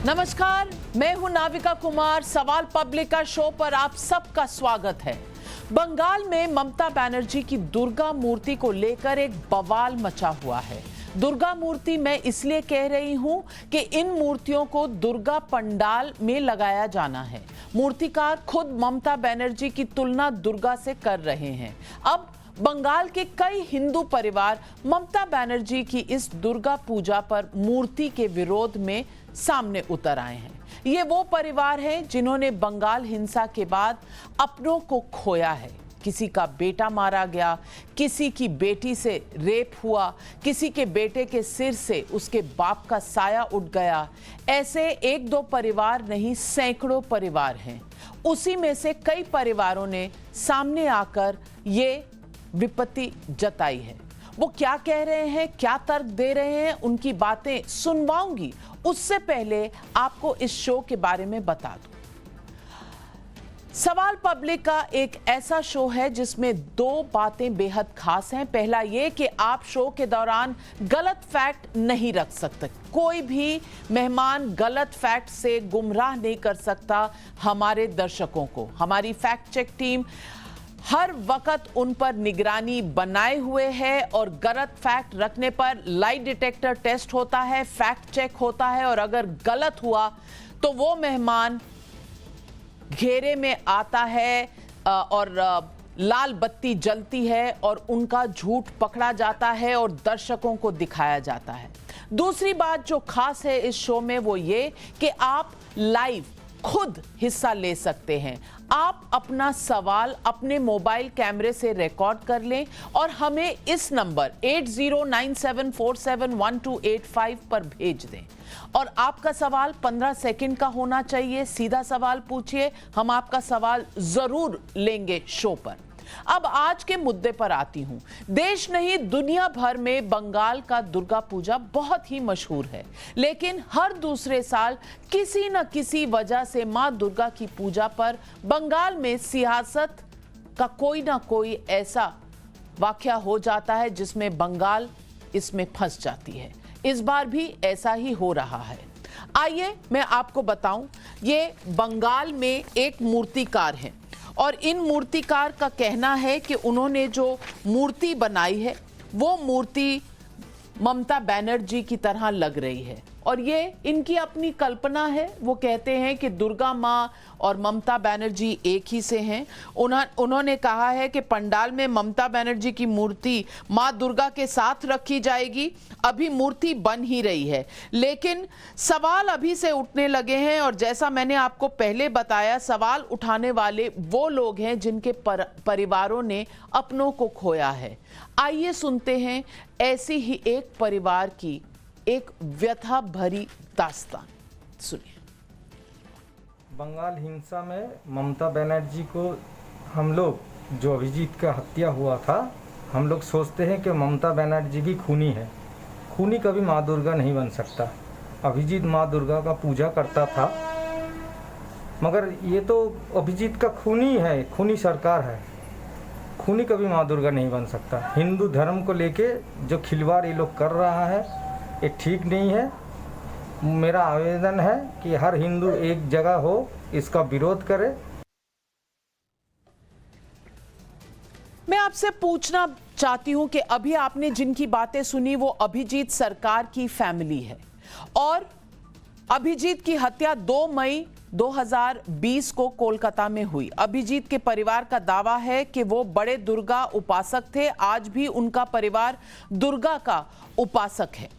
नमस्कार, मैं हूं नाविका कुमार। सवाल पब्लिक का शो पर आप सबका स्वागत है। बंगाल में ममता बनर्जी की दुर्गा मूर्ति को लेकर एक बवाल मचा हुआ है। दुर्गा मूर्ति मैं इसलिए कह रही हूं कि इन मूर्तियों को दुर्गा पंडाल में लगाया जाना है। मूर्तिकार खुद ममता बनर्जी की तुलना दुर्गा से कर रहे हैं। अब बंगाल के कई हिंदू परिवार ममता बनर्जी की इस दुर्गा पूजा पर मूर्ति के विरोध में सामने उतर आए हैं। ये वो परिवार हैं जिन्होंने बंगाल हिंसा के बाद अपनों को खोया है। किसी का बेटा मारा गया, किसी की बेटी से रेप हुआ, किसी के बेटे के सिर से उसके बाप का साया उठ गया। ऐसे एक दो परिवार नहीं, सैकड़ों परिवार हैं। उसी में से कई परिवारों ने सामने आकर ये विपत्ति जताई है। वो क्या कह रहे हैं, क्या तर्क दे रहे हैं, उनकी बातें सुनवाऊंगी। उससे पहले आपको इस शो के बारे में बता दूं। सवाल पब्लिक का एक ऐसा शो है जिसमें दो बातें बेहद खास हैं। पहला ये कि आप शो के दौरान गलत फैक्ट नहीं रख सकते। कोई भी मेहमान गलत फैक्ट से गुमराह नहीं कर सकता हमारे दर्शकों को। हमारी फैक्ट चेक टीम हर वक्त उन पर निगरानी बनाए हुए है और गलत फैक्ट रखने पर लाई डिटेक्टर टेस्ट होता है, फैक्ट चेक होता है और अगर गलत हुआ तो वो मेहमान घेरे में आता है और लाल बत्ती जलती है और उनका झूठ पकड़ा जाता है और दर्शकों को दिखाया जाता है। दूसरी बात जो खास है इस शो में वो ये कि आप लाइव खुद हिस्सा ले सकते हैं। आप अपना सवाल अपने मोबाइल कैमरे से रिकॉर्ड कर लें और हमें इस नंबर 8097471285 पर भेज दें। और आपका सवाल 15 सेकंड का होना चाहिए। सीधा सवाल पूछिए, हम आपका सवाल जरूर लेंगे शो पर। अब आज के मुद्दे पर आती हूं। देश नहीं, दुनिया भर में बंगाल का दुर्गा पूजा बहुत ही मशहूर है, लेकिन हर दूसरे साल किसी न किसी वजह से मां दुर्गा की पूजा पर बंगाल में सियासत का कोई ना कोई ऐसा वाकया हो जाता है जिसमें बंगाल इसमें फंस जाती है। इस बार भी ऐसा ही हो रहा है। आइए मैं आपको बताऊं, ये बंगाल में एक मूर्तिकार हैं और इन मूर्तिकार का कहना है कि उन्होंने जो मूर्ति बनाई है वो मूर्ति ममता बनर्जी की तरह लग रही है और ये इनकी अपनी कल्पना है। वो कहते हैं कि दुर्गा माँ और ममता बनर्जी एक ही से हैं। उन्होंने कहा है कि पंडाल में ममता बनर्जी की मूर्ति माँ दुर्गा के साथ रखी जाएगी। अभी मूर्ति बन ही रही है, लेकिन सवाल अभी से उठने लगे हैं और जैसा मैंने आपको पहले बताया, सवाल उठाने वाले वो लोग हैं जिनके परिवारों ने अपनों को खोया है। आइए सुनते हैं ऐसी ही एक परिवार की एक व्यथा भरी दास्तान। सुनिए। बंगाल हिंसा में ममता बनर्जी को हम लोग, जो अभिजीत का हत्या हुआ था, हम लोग सोचते हैं कि ममता बनर्जी भी खूनी है। खूनी कभी माँ दुर्गा नहीं बन सकता। अभिजीत माँ दुर्गा का पूजा करता था, मगर ये तो अभिजीत का खूनी है, खूनी सरकार है। खूनी कभी माँ दुर्गा नहीं बन सकता। हिंदू धर्म को लेके जो खिलवाड़ ये लोग कर रहा है ये ठीक नहीं है। मेरा आवेदन है कि हर हिंदू एक जगह हो, इसका विरोध करे। मैं आपसे पूछना चाहती हूं कि अभी आपने जिनकी बातें सुनी वो अभिजीत सरकार की फैमिली है और अभिजीत की हत्या 2 मई 2020 को कोलकाता में हुई। अभिजीत के परिवार का दावा है कि वो बड़े दुर्गा उपासक थे। आज भी उनका परिवार दुर्गा का उपासक है।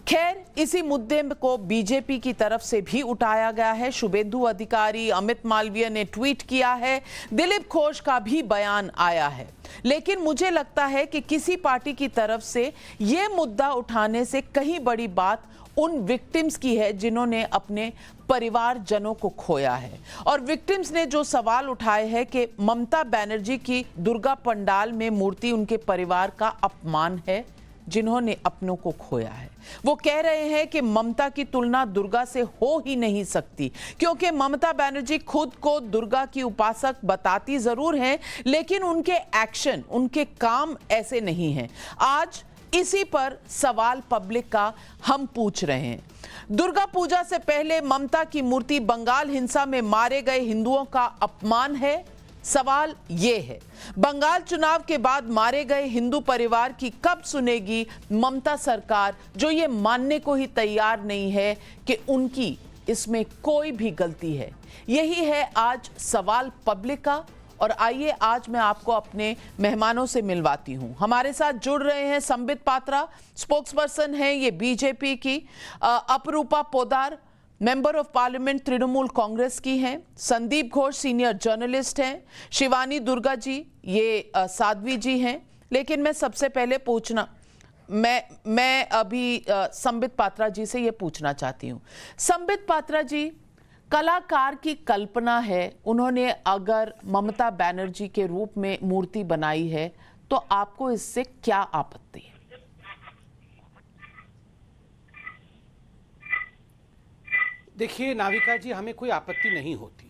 खैर, इसी मुद्दे को बीजेपी की तरफ से भी उठाया गया है। शुभेंदु अधिकारी, अमित मालवीय ने ट्वीट किया है, दिलीप घोष का भी बयान आया है। लेकिन मुझे लगता है कि किसी पार्टी की तरफ से यह मुद्दा उठाने से कहीं बड़ी बात उन विक्टिम्स की है जिन्होंने अपने परिवारजनों को खोया है। और विक्टिम्स ने जो सवाल उठाए हैं कि ममता बनर्जी की दुर्गा पंडाल में मूर्ति उनके परिवार का अपमान है जिन्होंने अपनों को खोया है। वो कह रहे हैं कि ममता की तुलना दुर्गा से हो ही नहीं सकती, क्योंकि ममता बनर्जी खुद को दुर्गा की उपासक बताती जरूर हैं, लेकिन उनके एक्शन, उनके काम ऐसे नहीं हैं। आज इसी पर सवाल पब्लिक का हम पूछ रहे हैं। दुर्गा पूजा से पहले ममता की मूर्ति बंगाल हिंसा में मारे गए हिंदुओं का अपमान है। सवाल यह है, बंगाल चुनाव के बाद मारे गए हिंदू परिवार की कब सुनेगी ममता सरकार, जो ये मानने को ही तैयार नहीं है कि उनकी इसमें कोई भी गलती है। यही है आज सवाल पब्लिक का। और आइए आज मैं आपको अपने मेहमानों से मिलवाती हूं। हमारे साथ जुड़ रहे हैं संबित पात्रा, स्पोक्सपर्सन हैं ये बीजेपी की, Aparupa Poddar member of parliament Trinamool Congress की हैं, संदीप घोष सीनियर जर्नलिस्ट हैं, शिवानी दुर्गा जी ये साध्वी जी हैं। लेकिन मैं सबसे पहले पूछना मैं अभी संबित पात्रा जी से ये पूछना चाहती हूँ। संबित पात्रा जी, कलाकार की कल्पना है, उन्होंने अगर ममता बनर्जी के रूप में मूर्ति बनाई है तो आपको इससे क्या आपत्ति है? देखिए नाविका जी, हमें कोई आपत्ति नहीं होती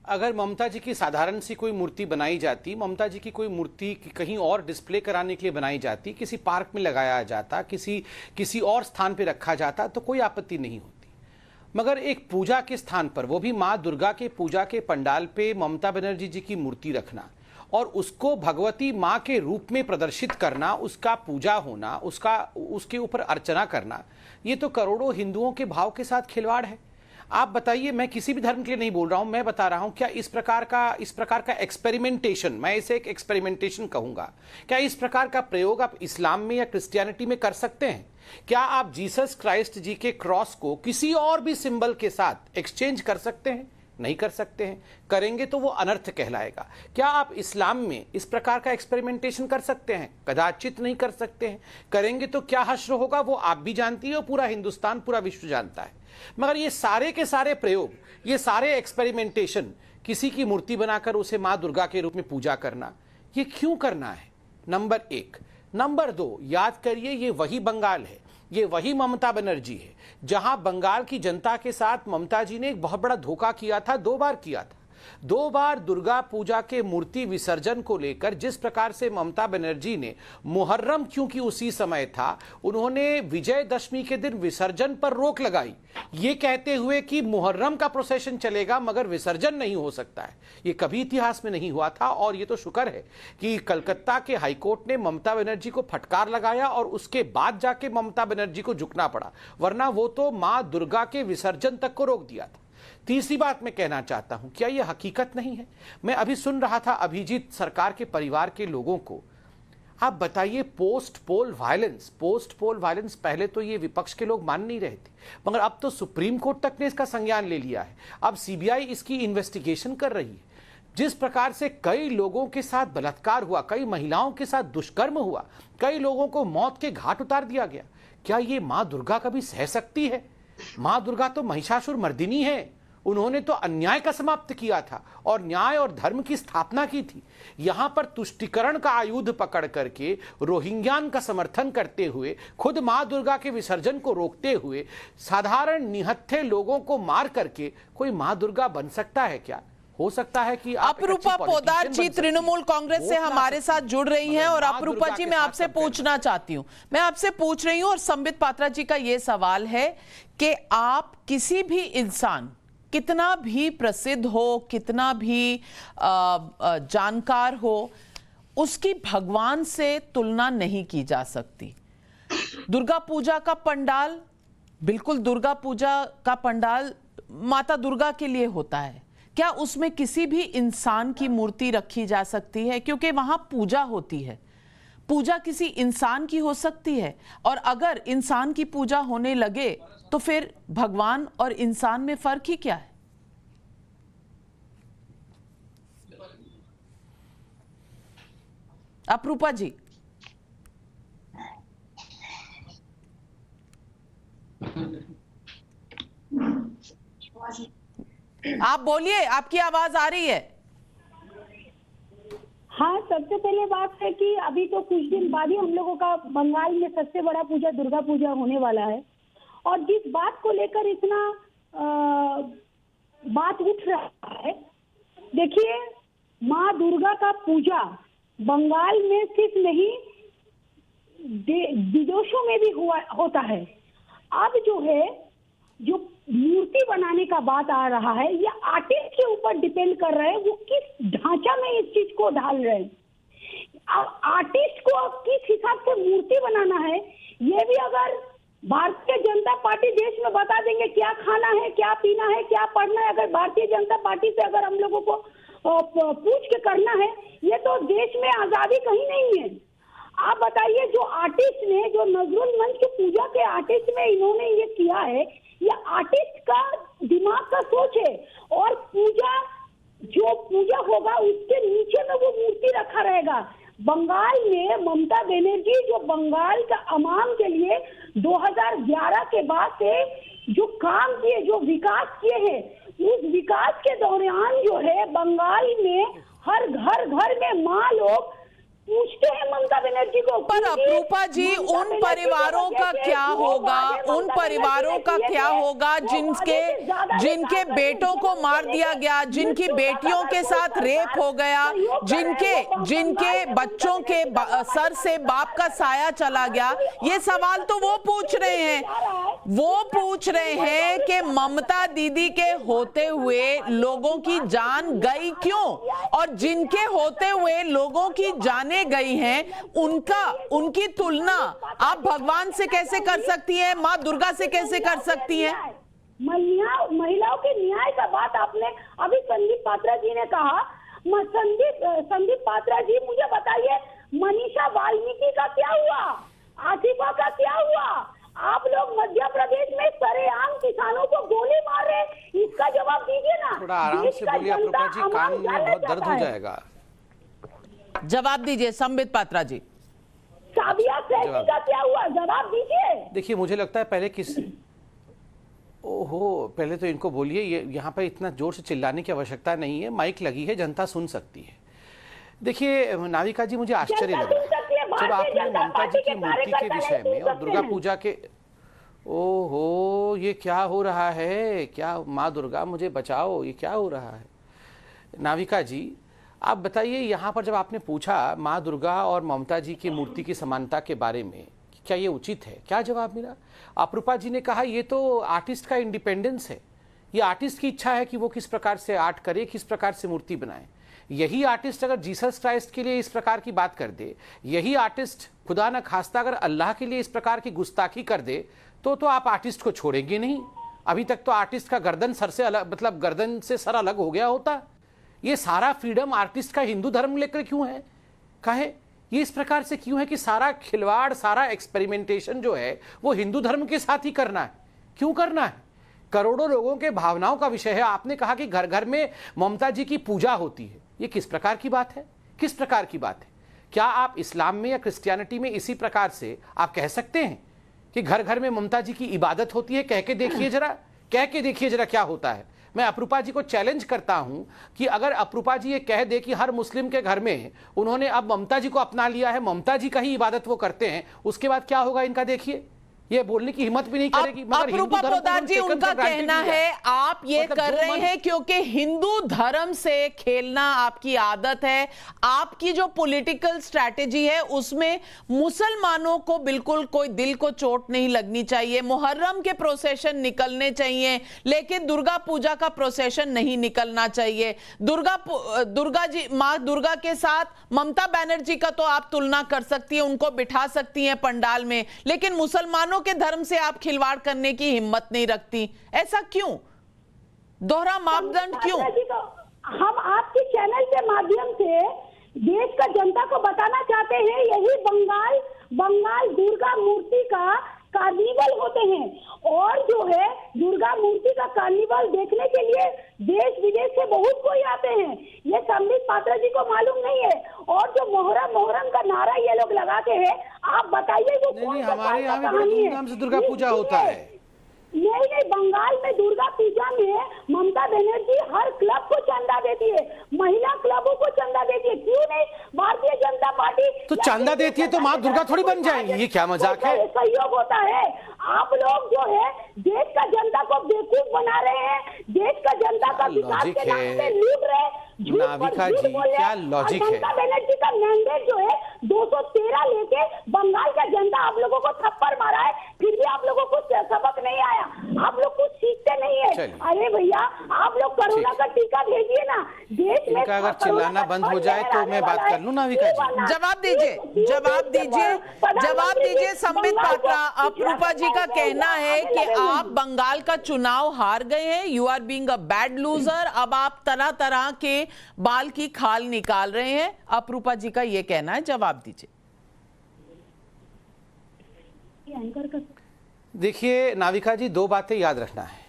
अगर ममता जी की साधारण सी कोई मूर्ति बनाई जाती, ममता जी की कोई मूर्ति कहीं और डिस्प्ले कराने के लिए बनाई जाती, किसी पार्क में लगाया जाता, किसी और स्थान पे रखा जाता तो कोई आपत्ति नहीं होती। मगर एक पूजा के स्थान पर, वो भी माँ दुर्गा के पूजा के पंडाल पे ममता बनर्जी जी की मूर्ति रखना और उसको भगवती माँ के रूप में प्रदर्शित करना, उसका पूजा होना, उसके ऊपर अर्चना करना, ये तो करोड़ों हिंदुओं के भाव के साथ खिलवाड़ है। आप बताइए, मैं किसी भी धर्म के लिए नहीं बोल रहा हूं, मैं बता रहा हूं क्या इस प्रकार का एक्सपेरिमेंटेशन, मैं इसे एक एक्सपेरिमेंटेशन कहूंगा, क्या इस प्रकार का प्रयोग आप इस्लाम में या क्रिश्चियनिटी में कर सकते हैं? क्या आप जीसस क्राइस्ट जी के क्रॉस को किसी और भी सिंबल के साथ एक्सचेंज कर सकते हैं? नहीं कर सकते हैं। करेंगे तो वो अनर्थ कहलाएगा। क्या आप इस्लाम में इस प्रकार का एक्सपेरिमेंटेशन कर सकते हैं? कदाचित नहीं कर सकते हैं। करेंगे तो क्या हश्र होगा वो आप भी जानती है और पूरा हिंदुस्तान, पूरा विश्व जानता है। मगर ये सारे के सारे प्रयोग, ये सारे एक्सपेरिमेंटेशन, किसी की मूर्ति बनाकर उसे माँ दुर्गा के रूप में पूजा करना, ये क्यों करना है? नंबर एक। नंबर दो, याद करिए, ये वही बंगाल है, ये वही ममता बनर्जी है जहां बंगाल की जनता के साथ ममता जी ने एक बहुत बड़ा धोखा किया था, 2 बार किया था। 2 बार दुर्गा पूजा के मूर्ति विसर्जन को लेकर जिस प्रकार से ममता बनर्जी ने मुहर्रम, क्योंकि उसी समय था, उन्होंने विजयदशमी के दिन विसर्जन पर रोक लगाई, ये कहते हुए कि मुहर्रम का प्रोसेशन चलेगा मगर विसर्जन नहीं हो सकता है। ये कभी इतिहास में नहीं हुआ था और ये तो शुक्र है कि कलकत्ता के हाईकोर्ट ने ममता बनर्जी को फटकार लगाया और उसके बाद जाके ममता बनर्जी को झुकना पड़ा, वरना वो तो मां दुर्गा के विसर्जन तक को रोक दिया था। तीसरी बात मैं कहना चाहता हूं, क्या यह हकीकत नहीं है? मैं अभी सुन रहा था अभिजीत सरकार के परिवार के लोगों को। आप बताइए, पोस्ट पोल वायलेंस पहले तो ये विपक्ष के लोग मान नहीं रहे थे, मगर अब तो सुप्रीम कोर्ट तक ने इसका संज्ञान ले लिया है। अब सीबीआई इसकी इन्वेस्टिगेशन कर रही है। जिस प्रकार से कई लोगों के साथ बलात्कार हुआ, कई महिलाओं के साथ दुष्कर्म हुआ, कई लोगों को मौत के घाट उतार दिया गया, क्या ये मां दुर्गा कभी सह सकती है? मां दुर्गा तो महिषासुर मर्दिनी है, उन्होंने तो अन्याय का समाप्त किया था और न्याय और धर्म की स्थापना की थी। यहां पर तुष्टिकरण का आयुध पकड़ करके, रोहिंग्यान का समर्थन करते हुए, खुद मां दुर्गा के विसर्जन को रोकते हुए, साधारण निहत्थे लोगों को मार करके कोई मां दुर्गा बन सकता है क्या? हो सकता है कि अपरूपा पोदार जी तृणमूल कांग्रेस से हमारे साथ जुड़ रही हैं। और अपरूपा जी, मैं आपसे पूछना चाहती हूं, मैं आपसे पूछ रही हूं, और संबित पात्रा जी का यह सवाल है कि आप किसी भी इंसान, कितना भी प्रसिद्ध हो, कितना भी जानकार हो, उसकी भगवान से तुलना नहीं की जा सकती। दुर्गा पूजा का पंडाल, बिल्कुल दुर्गा पूजा का पंडाल माता दुर्गा के लिए होता है। क्या उसमें किसी भी इंसान की मूर्ति रखी जा सकती है? क्योंकि वहां पूजा होती है। पूजा किसी इंसान की हो सकती है, और अगर इंसान की पूजा होने लगे तो फिर भगवान और इंसान में फर्क ही क्या है? अपरूपा जी, आप बोलिए, आपकी आवाज आ रही है। हाँ, सबसे पहले बात है कि अभी तो कुछ दिन बाद ही हम लोगों का बंगाल में सबसे बड़ा पूजा दुर्गा पूजा होने वाला है, और जिस बात को लेकर इतना बात उठ रहा है, देखिए, माँ दुर्गा का पूजा बंगाल में सिर्फ नहीं, विदेशों में भी होता है। अब जो है जो मूर्ति बनाने का बात आ रहा है, ये आर्टिस्ट के ऊपर डिपेंड कर रहा है वो किस ढांचा में इस चीज को ढाल रहे हैं। अब आर्टिस्ट को किस हिसाब से मूर्ति बनाना है, ये भी अगर भारतीय जनता पार्टी देश में बता देंगे क्या खाना है, क्या पीना है, क्या पढ़ना है, अगर भारतीय जनता पार्टी से अगर हम लोगों को पूछ के करना है, ये तो देश में आजादी कहीं नहीं है। आप बताइए, जो आर्टिस्ट ने, जो नजरुल मंच की पूजा के आर्टिस्ट में इन्होंने ये किया है, ये आर्टिस्ट का दिमाग का सोच है। और जो पूजा होगा उसके नीचे में वो मूर्ति रखा रहेगा। बंगाल में ममता बनर्जी जो बंगाल का अवाम के लिए 2011 के बाद से जो काम किए, जो विकास किए हैं, उस विकास के दौरान जो है बंगाल में हर घर में माँ लोग पूछते हैं ममता बनर्जी को। पर अप्रूपा जी, उन परिवारों का क्या होगा, उन परिवारों का क्या होगा जिनके बेटों को मार दिया गया, जिनकी बेटियों के साथ रेप हो गया, जिनके बच्चों के सर से बाप का साया चला गया। ये सवाल तो वो पूछ रहे हैं, वो पूछ रहे हैं कि ममता दीदी के होते हुए लोगों की जान गई क्यों, और जिनके होते हुए लोगों की जाने गई हैं उनकी तुलना आप भगवान से कैसे कर सकती हैं, माँ दुर्गा से कैसे कर सकती हैं? महिलाओं के न्याय का बात आपने अभी संदीप पात्रा जी ने कहा। संदीप पात्रा जी, मुझे बताइए मनीषा वाल्मीकि का क्या हुआ, आसिफा का क्या हुआ? आप लोग मध्य प्रदेश में सरेआम किसानों को गोली मार रहे, इसका जवाब दीजिए ना। थोड़ा आराम से बोलिए अप्रूपा जी, कान में बहुत दर्द हो जाएगा। जवाब दीजिए संबित पात्रा जी। साबिया सैनी का क्या हुआ, जवाब दीजिए। देखिए, मुझे लगता है पहले तो इनको बोलिए, ये यहाँ पे इतना जोर से चिल्लाने की आवश्यकता नहीं है, माइक लगी है, जनता सुन सकती है। देखिए नाविका जी, मुझे आश्चर्य लग रहा है जब आपने ममता जी की मूर्ति के विषय में और दुर्गा पूजा के, ओहो ये क्या हो रहा है, क्या माँ दुर्गा मुझे बचाओ, ये क्या हो रहा है? नाविका जी आप बताइए, यहाँ पर जब आपने पूछा माँ दुर्गा और ममता जी की मूर्ति की समानता के बारे में, क्या ये उचित है, क्या जवाब मिला? अप्रूपा जी ने कहा ये तो आर्टिस्ट का इंडिपेंडेंस है, ये आर्टिस्ट की इच्छा है कि वो किस प्रकार से आर्ट करे, किस प्रकार से मूर्ति बनाए। यही आर्टिस्ट अगर जीसस क्राइस्ट के लिए इस प्रकार की बात कर दे, यही आर्टिस्ट खुदा न खास्ता अगर अल्लाह के लिए इस प्रकार की गुस्ताखी कर दे, तो आप आर्टिस्ट को छोड़ेंगे नहीं। अभी तक तो आर्टिस्ट का गर्दन सर से अलग, मतलब गर्दन से सर अलग हो गया होता। ये सारा फ्रीडम आर्टिस्ट का हिंदू धर्म लेकर क्यों है? कहे ये इस प्रकार से क्यों है कि सारा खिलवाड़, सारा एक्सपेरिमेंटेशन जो है वो हिंदू धर्म के साथ ही करना है? क्यों करना है? करोड़ों लोगों के भावनाओं का विषय है। आपने कहा कि घर घर में ममता जी की पूजा होती है, ये किस प्रकार की बात है, किस प्रकार की बात है? क्या आप इस्लाम में या क्रिश्चियनिटी में इसी प्रकार से आप कह सकते हैं कि घर घर में ममता जी की इबादत होती है? कह के देखिए जरा, कह के देखिए जरा क्या होता है। मैं अप्रूपा जी को चैलेंज करता हूं कि अगर अप्रूपा जी ये कह दे कि हर मुस्लिम के घर में उन्होंने अब ममता जी को अपना लिया है, ममता जी का ही इबादत वो करते हैं, उसके बाद क्या होगा इनका देखिए। ये बोलने की हिम्मत भी नहीं करेगी। अप्रूपा पोद्दार जी, उनका कहना है आप ये कर रहे हैं क्योंकि हिंदू धर्म से खेलना आपकी आदत है, आपकी जो पॉलिटिकल स्ट्रैटेजी है उसमें मुसलमानों को बिल्कुल कोई दिल को चोट नहीं लगनी चाहिए। मुहर्रम के प्रोसेशन निकलने चाहिए लेकिन दुर्गा पूजा का प्रोसेशन नहीं निकलना चाहिए। दुर्गा जी, माँ दुर्गा के साथ ममता बनर्जी का तो आप तुलना कर सकती है, उनको बिठा सकती हैं पंडाल में, लेकिन मुसलमानों के धर्म से आप खिलवाड़ करने की हिम्मत नहीं रखती। ऐसा क्यों? दोहरा मापदंड क्यों? हम आपके चैनल के माध्यम से देश का जनता को बताना चाहते हैं, यही बंगाल दुर्गा मूर्ति का कार्निवल होते हैं और जो है दुर्गा मूर्ति का कार्निवल देखने के लिए देश विदेश से बहुत कोई आते हैं। ये संबित पात्रा जी को मालूम नहीं है। और जो मोहर्रम का नारा ये लोग लगाते हैं, आप बताइए वो नहीं, हमारे यहाँ भी बड़े धूमधाम से दुर्गा पूजा होता है। नहीं, बंगाल में दुर्गा पूजा में ममता बनर्जी हर क्लब को चंदा देती है, महिला क्लबों को चंदा देती है। क्यों नहीं भारतीय जनता पार्टी तो चंदा देती है तो माँ दुर्गा थोड़ी बन जाएंगी? ये क्या मजाक है? सहयोग होता है। आप लोग जो है देश का जनता को बेवकूफ बना रहे हैं, देश का जनता का विकास के नाम पे लूट रहे हैं। झूठ पर नाविका झूठ जी, बोल रहे क्या हैं। लॉजिक और है? ममता बनर्जी का मैंडेट जो है 213 लेके बंगाल का जनता आप लोगों को थप्पड़ मारा है, फिर भी आप लोगों को सबक नहीं आया, आप लोग कुछ सीखते नहीं है। चलिए। अरे भैया आप लोग कोरोना का टीका भेजिए ना, देश में इनका अगर कोरोना चिल्लाना का बंद हो थर्ड जाए लहर तो आने मैं बात वाला है। कर लूं नाविका जी? क्यों बना? जवाब दीजिए, क्यों- जवाब क्यों दीजिए, प्रधानमंत्री जवाब दीजिए संबित बंगाल को पात्रा। पिछड़ा अप्रूपा जी का करना है, कहना है आगे कि लगे हुए आप हैं। बंगाल का चुनाव हार गए हैं, you are being a bad loser. अब आप तरह तरह के बाल की खाल निकाल रहे हैं, अप्रूपा जी का यह कहना है, जवाब दीजिए। एंकर का देखिए नाविका जी, दो बातें याद रखना है।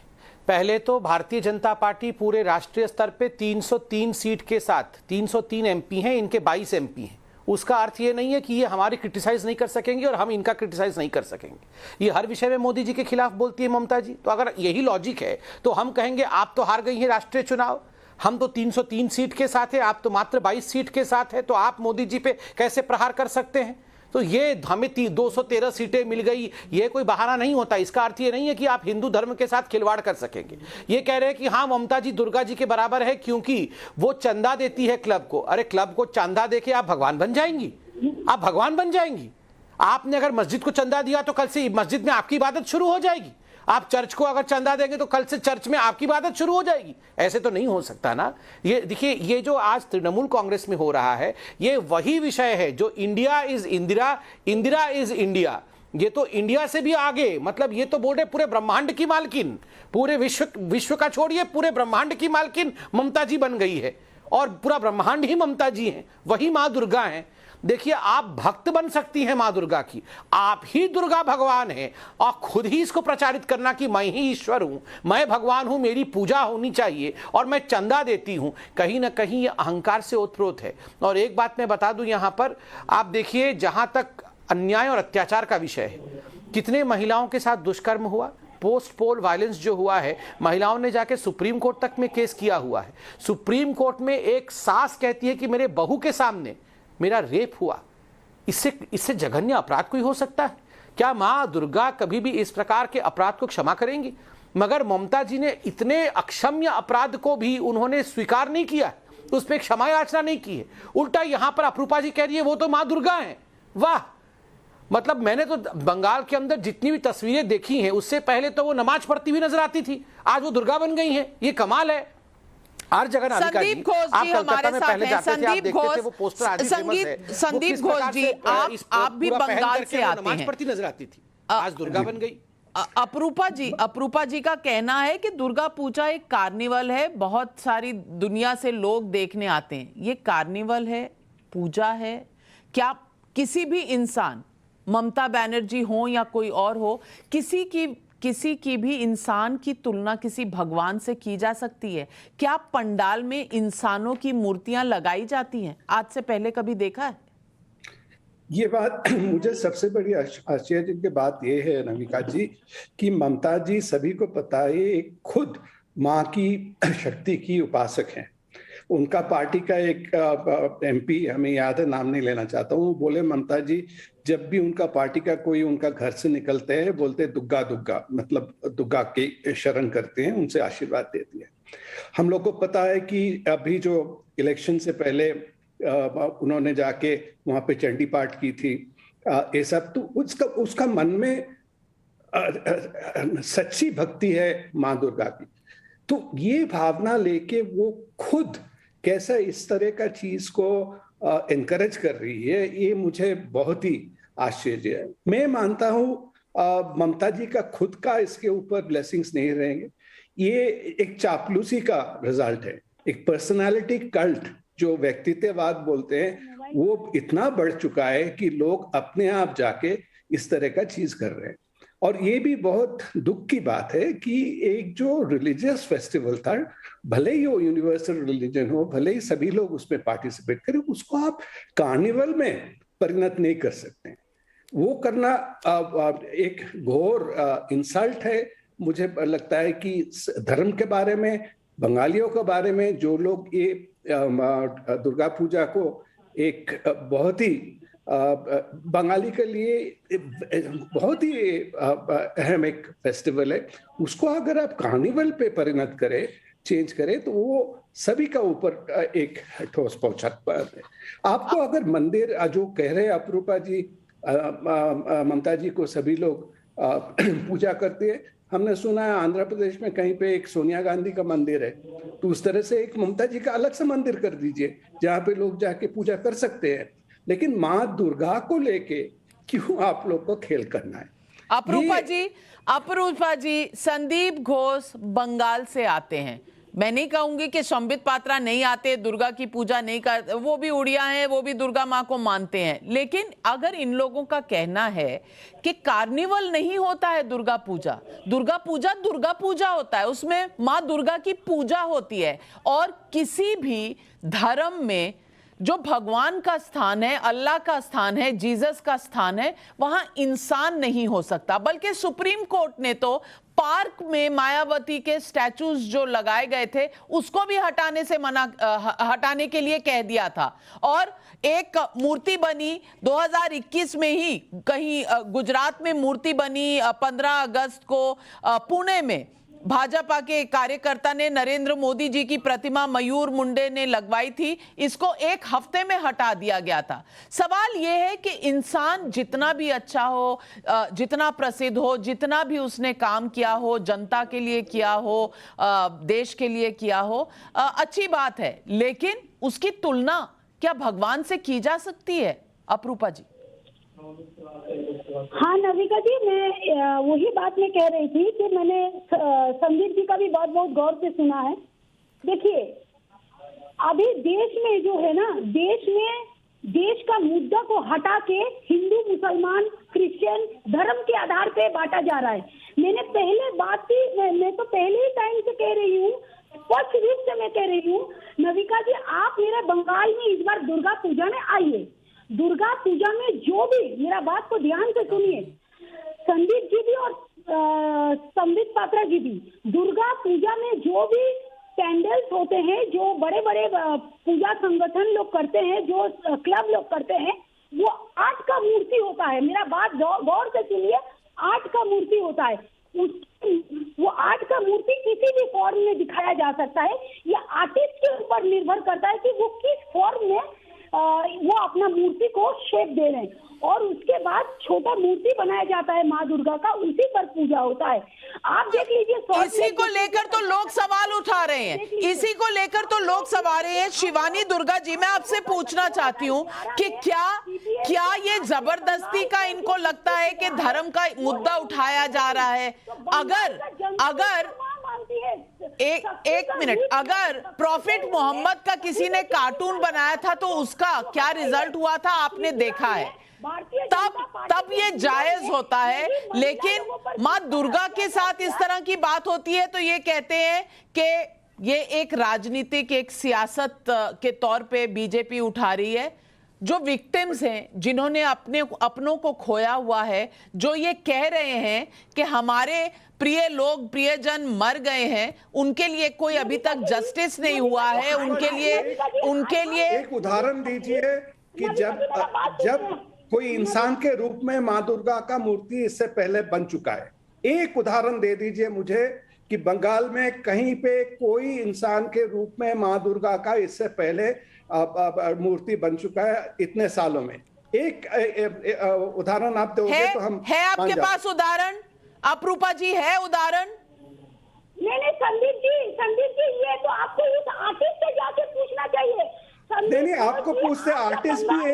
पहले तो भारतीय जनता पार्टी पूरे राष्ट्रीय स्तर पे 303 सीट के साथ 303 एमपी हैं, इनके 22 एमपी हैं। उसका अर्थ ये नहीं है कि ये हमारी क्रिटिसाइज नहीं कर सकेंगे और हम इनका क्रिटिसाइज नहीं कर सकेंगे। ये हर विषय में मोदी जी के खिलाफ बोलती है ममता जी। तो अगर यही लॉजिक है तो हम कहेंगे आप तो हार गई हैं राष्ट्रीय चुनाव, हम तो 303 सीट के साथ है, आप तो मात्र 22 सीट के साथ है, तो आप मोदी जी पे कैसे प्रहार कर सकते हैं? तो ये हमें 213 सीटें मिल गई, ये कोई बहाना नहीं होता। इसका अर्थ ये नहीं है कि आप हिंदू धर्म के साथ खिलवाड़ कर सकेंगे। ये कह रहे हैं कि हाँ ममता जी दुर्गा जी के बराबर है क्योंकि वो चंदा देती है क्लब को। अरे क्लब को चंदा देके आप भगवान बन जाएंगी? आप भगवान बन जाएंगी? आपने अगर मस्जिद को चंदा दिया तो कल से मस्जिद में आपकी इबादत शुरू हो जाएगी। आप चर्च को अगर चंदा देंगे तो कल से चर्च में आपकी इबादत शुरू हो जाएगी। ऐसे तो नहीं हो सकता ना। ये देखिए, ये जो आज तृणमूल कांग्रेस में हो रहा है, ये वही विषय है जो India is Indira, Indira is India. ये तो इंडिया से भी आगे, मतलब ये तो बोल रहे पूरे ब्रह्मांड की मालकिन, पूरे विश्व का छोड़िए, पूरे ब्रह्मांड की मालकिन ममता जी बन गई है और पूरा ब्रह्मांड ही ममता जी हैं, वही माँ दुर्गा हैं। देखिए, आप भक्त बन सकती हैं मां दुर्गा की, आप ही दुर्गा भगवान हैं और खुद ही इसको प्रचारित करना कि मैं ही ईश्वर हूं, मैं भगवान हूं, मेरी पूजा होनी चाहिए और मैं चंदा देती हूं, कहीं ना कहीं ये अहंकार से ओतप्रोत है। और एक बात मैं बता दूं यहां पर, आप देखिए, जहां तक अन्याय और अत्याचार का विषय है, कितने महिलाओं के साथ दुष्कर्म हुआ, पोस्ट पोल वायलेंस जो हुआ है, महिलाओं ने जाके सुप्रीम कोर्ट तक में केस किया हुआ है। सुप्रीम कोर्ट में एक सास कहती है कि मेरे बहू के सामने मेरा रेप हुआ। इससे जघन्य अपराध कोई हो सकता है? क्या मां दुर्गा कभी भी इस प्रकार के अपराध को क्षमा करेंगी? मगर ममता जी ने इतने अक्षम्य अपराध को भी उन्होंने स्वीकार नहीं किया, उस पर क्षमा याचना नहीं की है। उल्टा यहां पर अप्रूपा जी कह रही है वो तो मां दुर्गा है। वाह! मतलब मैंने तो बंगाल के अंदर जितनी भी तस्वीरें देखी हैं, उससे पहले तो वो नमाज पढ़ती हुई नजर आती थी, आज वो दुर्गा बन गई हैं। ये कमाल है। हर जगह संदीप घोष जी हमारे साथ हैं। संदीप घोष, संदीप घोष जी, आप भी बंगाल से आते हैं, पढ़ती नजर आती थी, आज दुर्गा बन गई। अप्रूपा जी का कहना है कि दुर्गा पूजा एक कार्निवल है, बहुत सारी दुनिया से लोग देखने आते हैं। ये कार्निवल है, पूजा है? क्या किसी भी इंसान, ममता बनर्जी हो या कोई और हो, किसी की भी इंसान की तुलना किसी भगवान से की जा सकती है? क्या पंडाल में इंसानों की मूर्तियां लगाई जाती हैं? आज से पहले कभी देखा है? ये बात मुझे सबसे बड़ी आश्चर्य की बात ये है नमिका जी कि ममता जी सभी को पता है खुद माँ की शक्ति की उपासक हैं। उनका पार्टी का एक एमपी, हमें याद है, नाम नहीं लेना चाहता हूँ, बोले ममता जी जब भी उनका पार्टी का कोई उनका घर से निकलते हैं बोलते दुग्गा दुग्गा, मतलब दुग्गा के शरण करते हैं, उनसे आशीर्वाद देती है। हम लोग को पता है कि अभी जो इलेक्शन से पहले उन्होंने जाके वहां पे चंडी पाठ की थी, ये सब, तो उसका मन में सच्ची भक्ति है माँ दुर्गा की। तो ये भावना लेके वो खुद कैसा इस तरह का चीज को एनकरेज कर रही है, ये मुझे बहुत ही आश्चर्य है। मैं मानता हूँ ममता जी का खुद का इसके ऊपर ब्लेसिंग्स नहीं रहेंगे। ये एक चापलूसी का रिजल्ट है, एक पर्सनालिटी कल्ट जो व्यक्तित्ववाद बोलते हैं, वो इतना बढ़ चुका है कि लोग अपने आप जाके इस तरह का चीज कर रहे हैं। और ये भी बहुत दुख की बात है कि एक जो रिलीजियस फेस्टिवल था, भले ही वो यूनिवर्सल रिलीजन हो, भले ही सभी लोग उसमें पार्टिसिपेट करें, उसको आप कार्निवल में परिणत नहीं कर सकते। वो करना एक घोर इंसल्ट है। मुझे लगता है कि धर्म के बारे में, बंगालियों के बारे में, जो लोग ये दुर्गा पूजा को एक बहुत ही बंगाली के लिए बहुत ही अहम एक फेस्टिवल है, उसको अगर आप कार्निवल पे परिणत करें चेंज करें तो वो सभी का ऊपर एक ठोस पहुंचाता है। आपको अगर मंदिर जो कह रहे हैं अपरूपा जी, ममता जी को सभी लोग पूजा करते हैं। हमने सुना है आंध्र प्रदेश में कहीं पे एक सोनिया गांधी का मंदिर है, तो उस तरह से एक ममता जी का अलग से मंदिर कर दीजिए जहाँ पे लोग जाके पूजा कर सकते हैं। लेकिन माँ दुर्गा को लेके क्यों आप लोग को खेल करना है? अपरूपा जी, संदीप घोष बंगाल से आते हैं। मैं नहीं कहूंगी कि संबित पात्रा नहीं आते, दुर्गा की पूजा नहीं कर, वो भी उड़िया हैं, वो भी दुर्गा माँ को मानते हैं। लेकिन अगर इन लोगों का कहना है कि कार्निवल नहीं होता है दुर्गा पूजा होता है, उसमें माँ दुर्गा की पूजा होती है, और किसी भी धर्म में जो भगवान का स्थान है, अल्लाह का स्थान है, जीसस का स्थान है, वहां इंसान नहीं हो सकता। बल्कि सुप्रीम कोर्ट ने तो पार्क में मायावती के स्टैचूज जो लगाए गए थे उसको भी हटाने के लिए कह दिया था। और एक मूर्ति बनी 2021 में ही, कहीं गुजरात में मूर्ति बनी 15 अगस्त को पुणे में, भाजपा के कार्यकर्ता ने नरेंद्र मोदी जी की प्रतिमा मयूर मुंडे ने लगवाई थी, इसको एक हफ्ते में हटा दिया गया था। सवाल यह है कि इंसान जितना भी अच्छा हो, जितना प्रसिद्ध हो, जितना भी उसने काम किया हो, जनता के लिए किया हो, देश के लिए किया हो, अच्छी बात है, लेकिन उसकी तुलना क्या भगवान से की जा सकती है? अपरूपा जी। हाँ नविका जी, मैं वही बात मैं कह रही थी कि मैंने संदीप जी का भी बहुत बहुत गौर से सुना है। देखिए, अभी देश में जो है ना, देश का मुद्दा को हटा के हिंदू, मुसलमान, क्रिश्चियन धर्म के आधार पे बांटा जा रहा है। मैंने पहले बात की, मैं तो पहले ही टाइम से कह रही हूँ, स्पष्ट रूप से मैं कह रही हूँ, नविका जी आप मेरे बंगाल में इस बार दुर्गा पूजा में आइए। दुर्गा पूजा में जो भी, मेरा बात को ध्यान से सुनिए, संदीप जी भी और संबित पात्रा जी भी, दुर्गा पूजा में जो भी पैंडल्स होते हैं, जो बड़े बड़े पूजा संगठन लोग करते हैं, जो क्लब लोग करते हैं, वो आर्ट का मूर्ति होता है। मेरा बात गौर से सुनिए, आर्ट का मूर्ति होता है। वो आर्ट का मूर्ति किसी भी फॉर्म में दिखाया जा सकता है। ये आर्टिस्ट के ऊपर निर्भर करता है कि वो किस फॉर्म में वो अपना मूर्ति को शेप दे रहे हैं, और उसके बाद छोटा मूर्ति बनाया जाता है माँ दुर्गा का, उसी पर पूजा होता है। आप देख लीजिए, इसी को लेकर तो लोग सवाल उठा रहे हैं, शिवानी दुर्गा जी, मैं आपसे पूछना चाहती हूँ कि क्या ये जबरदस्ती का इनको लगता है कि धर्म का मुद्दा उठाया जा रहा है? अगर एक मिनट, अगर प्रॉफिट मोहम्मद का किसी ने कार्टून बनाया था तो उसका क्या रिजल्ट हुआ था आपने देखा है, तब ये जायज होता है। लेकिन माँ दुर्गा के साथ इस तरह की बात होती है तो ये कहते हैं कि ये एक राजनीतिक, एक सियासत के तौर पे बीजेपी उठा रही है। जो विक्टिम्स हैं, जिन्होंने अपनों को खोया हुआ है, जो ये कह रहे हैं कि हमारे प्रियजन मर गए हैं, उनके लिए कोई अभी तक जस्टिस नहीं हुआ है, उनके लिए एक उदाहरण दीजिए कि जब कोई इंसान के रूप में माँ दुर्गा का मूर्ति इससे पहले बन चुका है। एक उदाहरण दे दीजिए मुझे कि बंगाल में कहीं पे कोई इंसान के रूप में माँ दुर्गा का इससे पहले मूर्ति बन चुका है इतने सालों में। एक उदाहरण आप दोगे तो हम है आपके पास उदाहरण? अपरूपा जी, है उदाहरण? नहीं, संदीप जी ये तो आपको उस आर्टिस्ट से जाके पूछना चाहिए। नहीं, आपको पूछते, आर्टिस्ट भी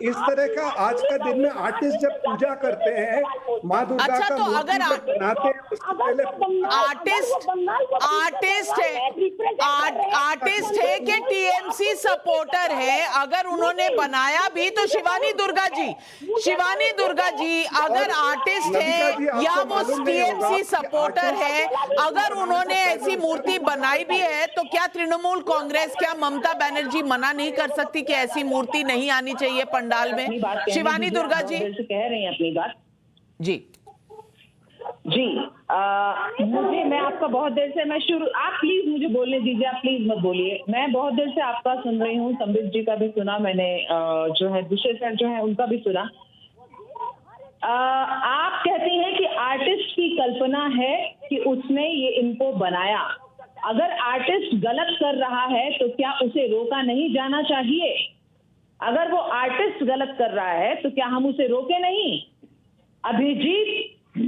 इस तरह का आज का दिन में आर्टिस्ट जब पूजा करते हैं माँ दुर्गा अच्छा, का तो अगर बनाते हैं, उससे पहले आर्टिस्ट है कि टीएमसी सपोर्टर है, अगर उन्होंने बनाया भी तो शिवानी दुर्गा जी अगर आर्टिस्ट है या वो टीएमसी सपोर्टर है, अगर उन्होंने ऐसी मूर्ति बनाई भी है तो क्या तृणमूल कांग्रेस, क्या ममता बनर्जी मना नहीं कर सकती कि ऐसी मूर्ति नहीं आनी चाहिए पंडाल में? शिवानी दुर्गा जी कह रही हैं अपनी बात जी। मैं आपका बहुत देर से आप प्लीज मुझे बोलने दीजिए, आप प्लीज मत बोलिए। मैं बहुत देर से आपका सुन रही हूँ, संबित जी का भी सुना मैंने, जो है दूसरे सर जो है उनका भी सुना। आप कहती हैं कि आर्टिस्ट की कल्पना है कि उसने ये इनको बनाया, अगर आर्टिस्ट गलत कर रहा है तो क्या उसे रोका नहीं जाना चाहिए? अगर वो आर्टिस्ट गलत कर रहा है तो क्या हम उसे रोके नहीं? अभिजीत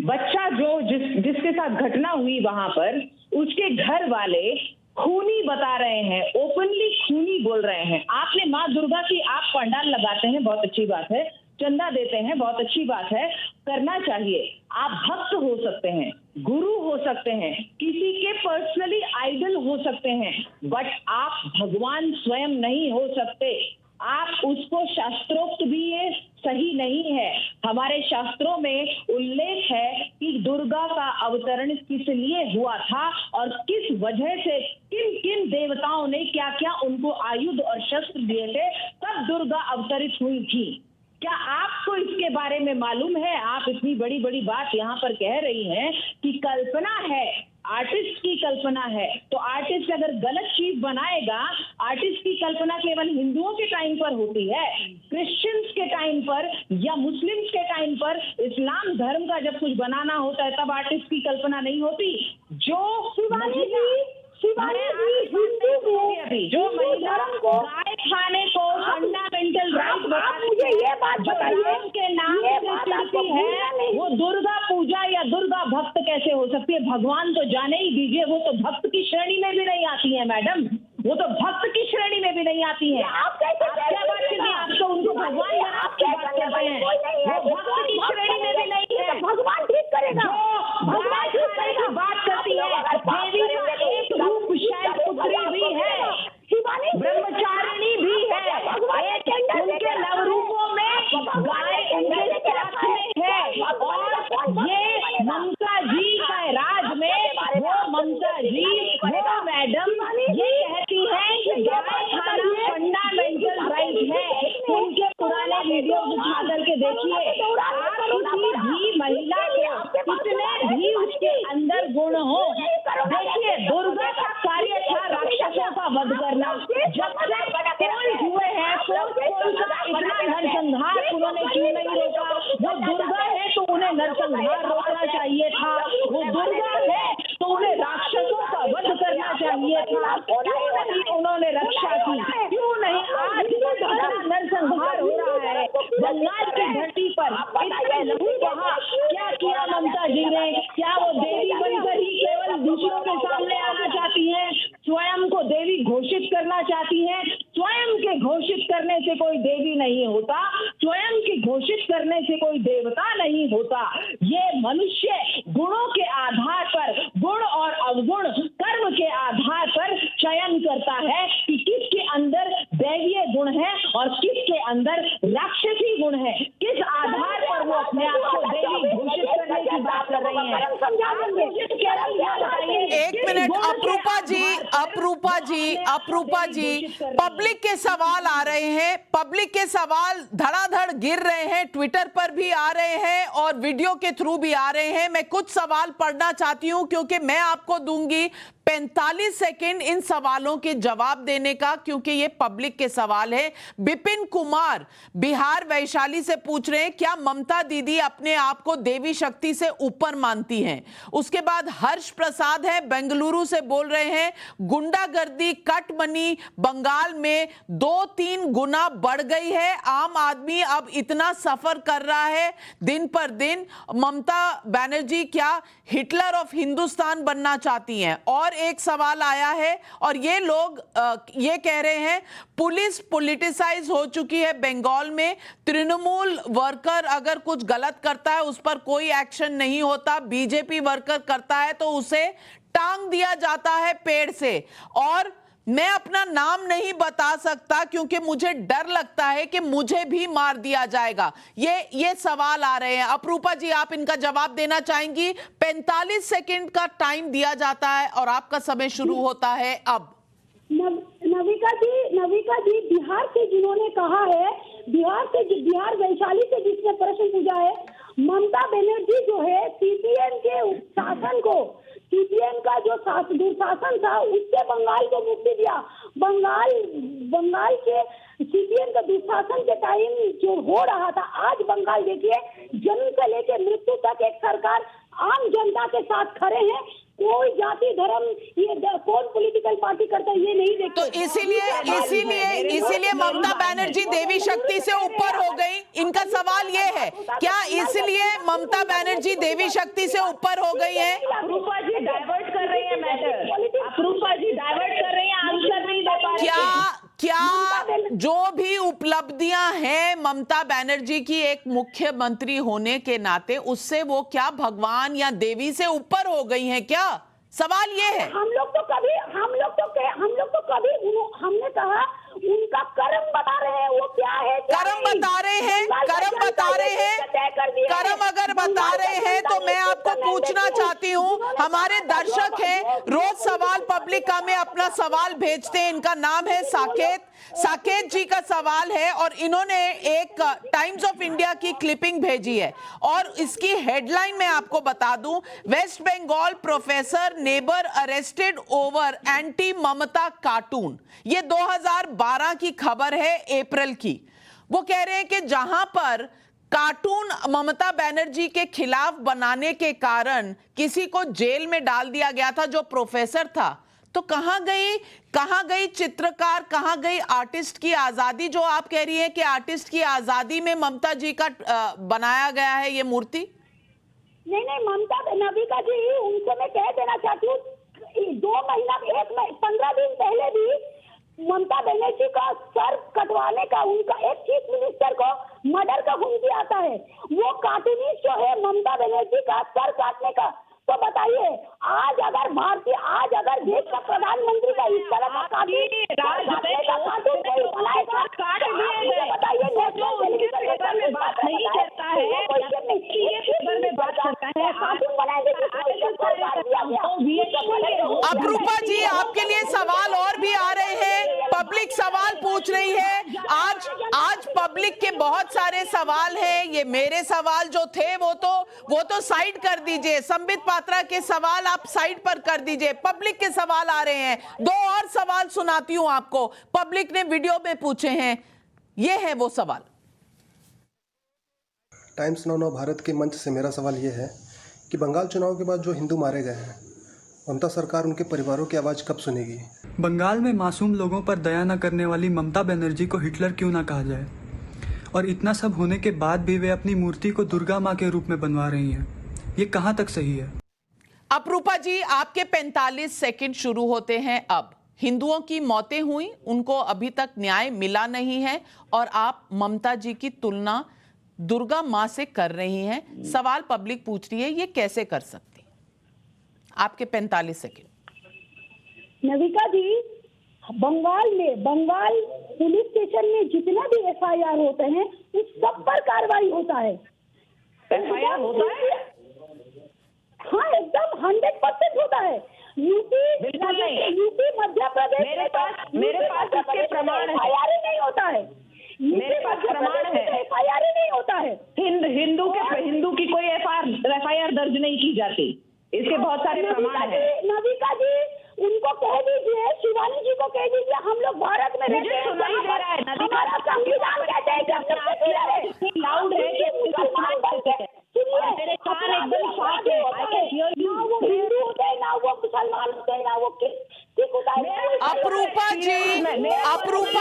बच्चा जिसके साथ घटना हुई वहां पर, उसके घर वाले खूनी बता रहे हैं, ओपनली खूनी बोल रहे हैं। आपने माँ दुर्गा की आप पंडाल लगाते हैं, बहुत अच्छी बात है, चंदा देते हैं, बहुत अच्छी बात है, करना चाहिए। आप भक्त हो सकते हैं, गुरु हो सकते हैं, किसी के पर्सनली आइडल हो सकते हैं, बट आप भगवान स्वयं नहीं हो सकते। आप उसको शास्त्रोक्त भी ये सही नहीं है। हमारे शास्त्रों में उल्लेख है कि दुर्गा का अवतरण किस लिए हुआ था और किस वजह से, किन किन देवताओं ने क्या क्या उनको आयुध और शस्त्र दिए थे, तब दुर्गा अवतरित हुई थी। क्या आपको इसके बारे में मालूम है? आप इतनी बड़ी बड़ी बात यहाँ पर कह रही हैं कि कल्पना है, आर्टिस्ट की कल्पना है, तो आर्टिस्ट अगर गलत चीज बनाएगा, आर्टिस्ट की कल्पना केवल हिंदुओं के टाइम पर होती है, क्रिश्चियंस के टाइम पर या मुस्लिम्स के टाइम पर, इस्लाम धर्म का जब कुछ बनाना होता है तब आर्टिस्ट की कल्पना नहीं होती। जो महिला को गाय खाने को फंडामेंटल राइट मुझे ये बात बताइए के नाम से चिढ़ती है, वो दुर्गा पूजा या दुर्गा भक्त कैसे हो सकती है? भगवान तो जाने ही दीजिए, वो तो भक्त की श्रेणी में भी नहीं आती है मैडम, वो तो भक्त की श्रेणी में भी नहीं आती है। आप क्या बात करते हैं? आप तो उनको भगवान आपकी बात कर रहे हैं, वो भक्त की श्रेणी में भी नहीं है। भगवान ठीक करेगा, भगवान ठीक करेगा, बात करती है देवी का एक रूप शायद पुत्री भी है, ब्रह्मचारिणी भी है, एक उनके नव रूपों में गाय उनके साथ में है। और ये ममता जी का राज में वो ममता जी, वो मैडम ये कहती है कि गाय खाना फंडामेंटल राइट है। उनके पुराने वीडियो उठा करके देखिए, आप किसी भी महिला को कितने भी उसके अंदर गुण हो, देखिए दुर्गा का कार्य था राक्षसों का वध करना। जब से कोई हुए हैं कोई का इतना नरसंहार उन्होंने क्यों नहीं रोका? वो दुर्गा है तो उन्हें नरसंहार रोकना चाहिए था, वो दुर्गा है तो उन्हें राक्षसों का वध करना चाहिए था। क्यों नहीं उन्होंने रक्षा की? क्यों नहीं? आज नरसंहार हो रहा है बंगाल की धरती पर, इतने लहू बहा। क्या किया ममता जी ने? क्या वो देवी बनकर ही केवल दूसरों के सामने आना चाहती है? स्वयं को देवी घोषित करना चाहती है? स्वयं के घोषित करने से कोई देवी नहीं होता, स्वयं के घोषित करने से कोई देवता नहीं होता। ये मनुष्य गुणों के आधार पर, गुण और अवगुण कर्म के आधार पर चयन करता है कि किसके अंदर दैवीय गुण है और किसके अंदर राक्षसी गुण है। किस आधार पर वो अपने आप को देवी घोषित करने की बात कर रही है? एक मिनट अप्रूपा जी, पब्लिक के सवाल आ रहे हैं, पब्लिक के सवाल धड़ाधड़ गिर रहे हैं, ट्विटर पर भी आ रहे हैं और वीडियो के थ्रू भी आ रहे हैं। मैं कुछ सवाल पढ़ना चाहती हूं क्योंकि मैं आपको दूंगी 45 सेकंड इन सवालों के जवाब देने का, क्योंकि ये पब्लिक के सवाल है। विपिन कुमार बिहार वैशाली से पूछ रहे हैं, क्या ममता दीदी अपने आप को देवी शक्ति से ऊपर मानती हैं? उसके बाद हर्ष प्रसाद है बेंगलुरु से, बोल रहे हैं गुंडागर्दी कट मनी बंगाल में 2-3 गुना बढ़ गई है, आम आदमी अब इतना सफर कर रहा है दिन पर दिन। ममता बनर्जी क्या हिटलर ऑफ हिंदुस्तान बनना चाहती हैं? और एक सवाल आया है और ये लोग ये कह रहे हैं पुलिस पॉलिटिसाइज हो चुकी है बंगाल में, तृणमूल वर्कर अगर कुछ गलत करता है उस पर कोई एक्शन नहीं होता, बीजेपी वर्कर करता है तो उसे टांग दिया जाता है पेड़ से। और मैं अपना नाम नहीं बता सकता क्योंकि मुझे डर लगता है कि मुझे भी मार दिया जाएगा। ये सवाल आ रहे हैं। अप्रूपा जी, आप इनका जवाब देना चाहेंगी? 45 सेकंड का टाइम दिया जाता है और आपका समय शुरू होता है अब। नविका जी बिहार से जिन्होंने कहा है, बिहार वैशाली से जिसने प्रश्न पूछा है, ममता बनर्जी जो है सीपीएम के शासन को, सीपीएम का जो दुशासन था उससे बंगाल को मुक्ति दिया। बंगाल के सीपीएम का दुशासन के टाइम जो हो रहा था, आज बंगाल देखिए जन्म से लेकर मृत्यु तक एक सरकार आम जनता के साथ खड़े हैं। कोई जाति धर्म ये कौन पॉलिटिकल पार्टी करता है ये नहीं देखते। तो इसीलिए ममता बनर्जी देवी शक्ति से ऊपर हो गई। इनका सवाल ये है, क्या इसलिए ममता बनर्जी देवी शक्ति से ऊपर हो गई है? अप्रूपा जी डाइवर्ट कर रही है मैटर, अप्रूपा जी डाइवर्ट कर रही है, आंसर नहीं दे पा रही है। क्या जो भी उपलब्धियां हैं ममता बनर्जी की एक मुख्यमंत्री होने के नाते, उससे वो क्या भगवान या देवी से ऊपर हो गई हैं क्या? सवाल ये है। हम लोग तो कभी हमने कहा उनका कर्म बता रहे हैं, वो क्या है, कर्म बता रहे हैं, कर्म अगर बता रहे हैं तो मैं आपको पूछना चाहती हूं, हमारे दर्शक हैं, रोज सवाल पब्लिका में अपना सवाल भेजते हैं। इनका नाम है साकेत जी का सवाल है और इन्होंने एक टाइम्स ऑफ इंडिया की क्लिपिंग भेजी है और इसकी हेडलाइन मैं आपको बता दूं, West Bengal professor neighbour arrested over anti Mamata cartoon. ये 2012 की खबर है, अप्रैल की। वो कह रहे हैं कि जहां पर कार्टून ममता बनर्जी के खिलाफ बनाने के कारण किसी को जेल में डाल दिया गया था जो प्रोफेसर था, तो कहां गई चित्रकार, कहां गई आर्टिस्ट की आजादी? जो आप कह रही हैं कि आर्टिस्ट की आजादी में ममता जी का बनाया गया है ये मूर्ति। नहीं ममता नविका जी, उनको मैं कह देना चाहती हूँ, 15 दिन पहले भी ममता बनर्जी का सर कटवाने का, उनका एक चीफ मिनिस्टर को मर्डर का हुमकी आता है। वो कार्टूनिस्ट जो है ममता बनर्जी का सर काटने का, तो बताइए आज अगर देश का प्रधानमंत्री का इस तरह का कार्टून अप्रूपा जी, आपके लिए सवाल और भी आ रहे हैं, पब्लिक सवाल पूछ रही है। आज पब्लिक के बहुत सारे सवाल हैं। ये मेरे सवाल जो थे वो तो साइड कर दीजिए, संबित पात्रा के सवाल आप साइड पर कर दीजिए, पब्लिक के सवाल आ रहे हैं। 2 और सवाल सुनाती हूं आपको, पब्लिक ने वीडियो में पूछे हैं। ये है वो सवाल। टाइम्स नाउ भारत के मंच से मेरा सवाल ये है कि बंगाल चुनाव के बाद जो हिंदू मारे गए हैं, ममता सरकार उनके परिवारों की आवाज़ कब सुनेगी? बंगाल में मासूम लोगों पर दया न करने वाली ममता बनर्जी को हिटलर क्यों ना कहा जाए? और इतना सब होने के बाद भी वे अपनी मूर्ति को दुर्गा माँ के रूप में बनवा रही हैं। ये कहाँ तक सही है? अप्रूपा जी, आपके 45 सेकंड शुरू होते हैं अब। हिंदुओं की मौतें हुई, उनको अभी तक न्याय मिला नहीं है और आप ममता जी की तुलना दुर्गा माँ से कर रही हैं। सवाल पब्लिक पूछ रही है, ये कैसे कर सकती? आपके 45 सेकंड। नविका जी, बंगाल पुलिस स्टेशन में जितना भी FIR होते हैं उस सब पर कार्रवाई होता है। FIR होता है? हाँ, एकदम 100% होता है। यूपी मध्य प्रदेश मेरे पास इसके प्रमाण है। FIR नहीं होता है, मेरे पास प्रमाण है, FIR नहीं होता है। हिंदू की कोई FIR दर्ज नहीं की जाती, इसके बहुत सारे प्रमाण हैं। नविका जी, उनको कह दीजिए, शिवानी जी को कह दीजिए, हम लोग भारत में रहते हैं, सुनाई दे रहा है, हमारा संविधान कहते हैं कि लाउड है कि मुसलमान बनते हैं। मेरे कान एकदम साफ है, ना वो हिंदू होते हैं, ना वो मुसलमान होते हैं, ना वो सिख होता है। अप्रूपा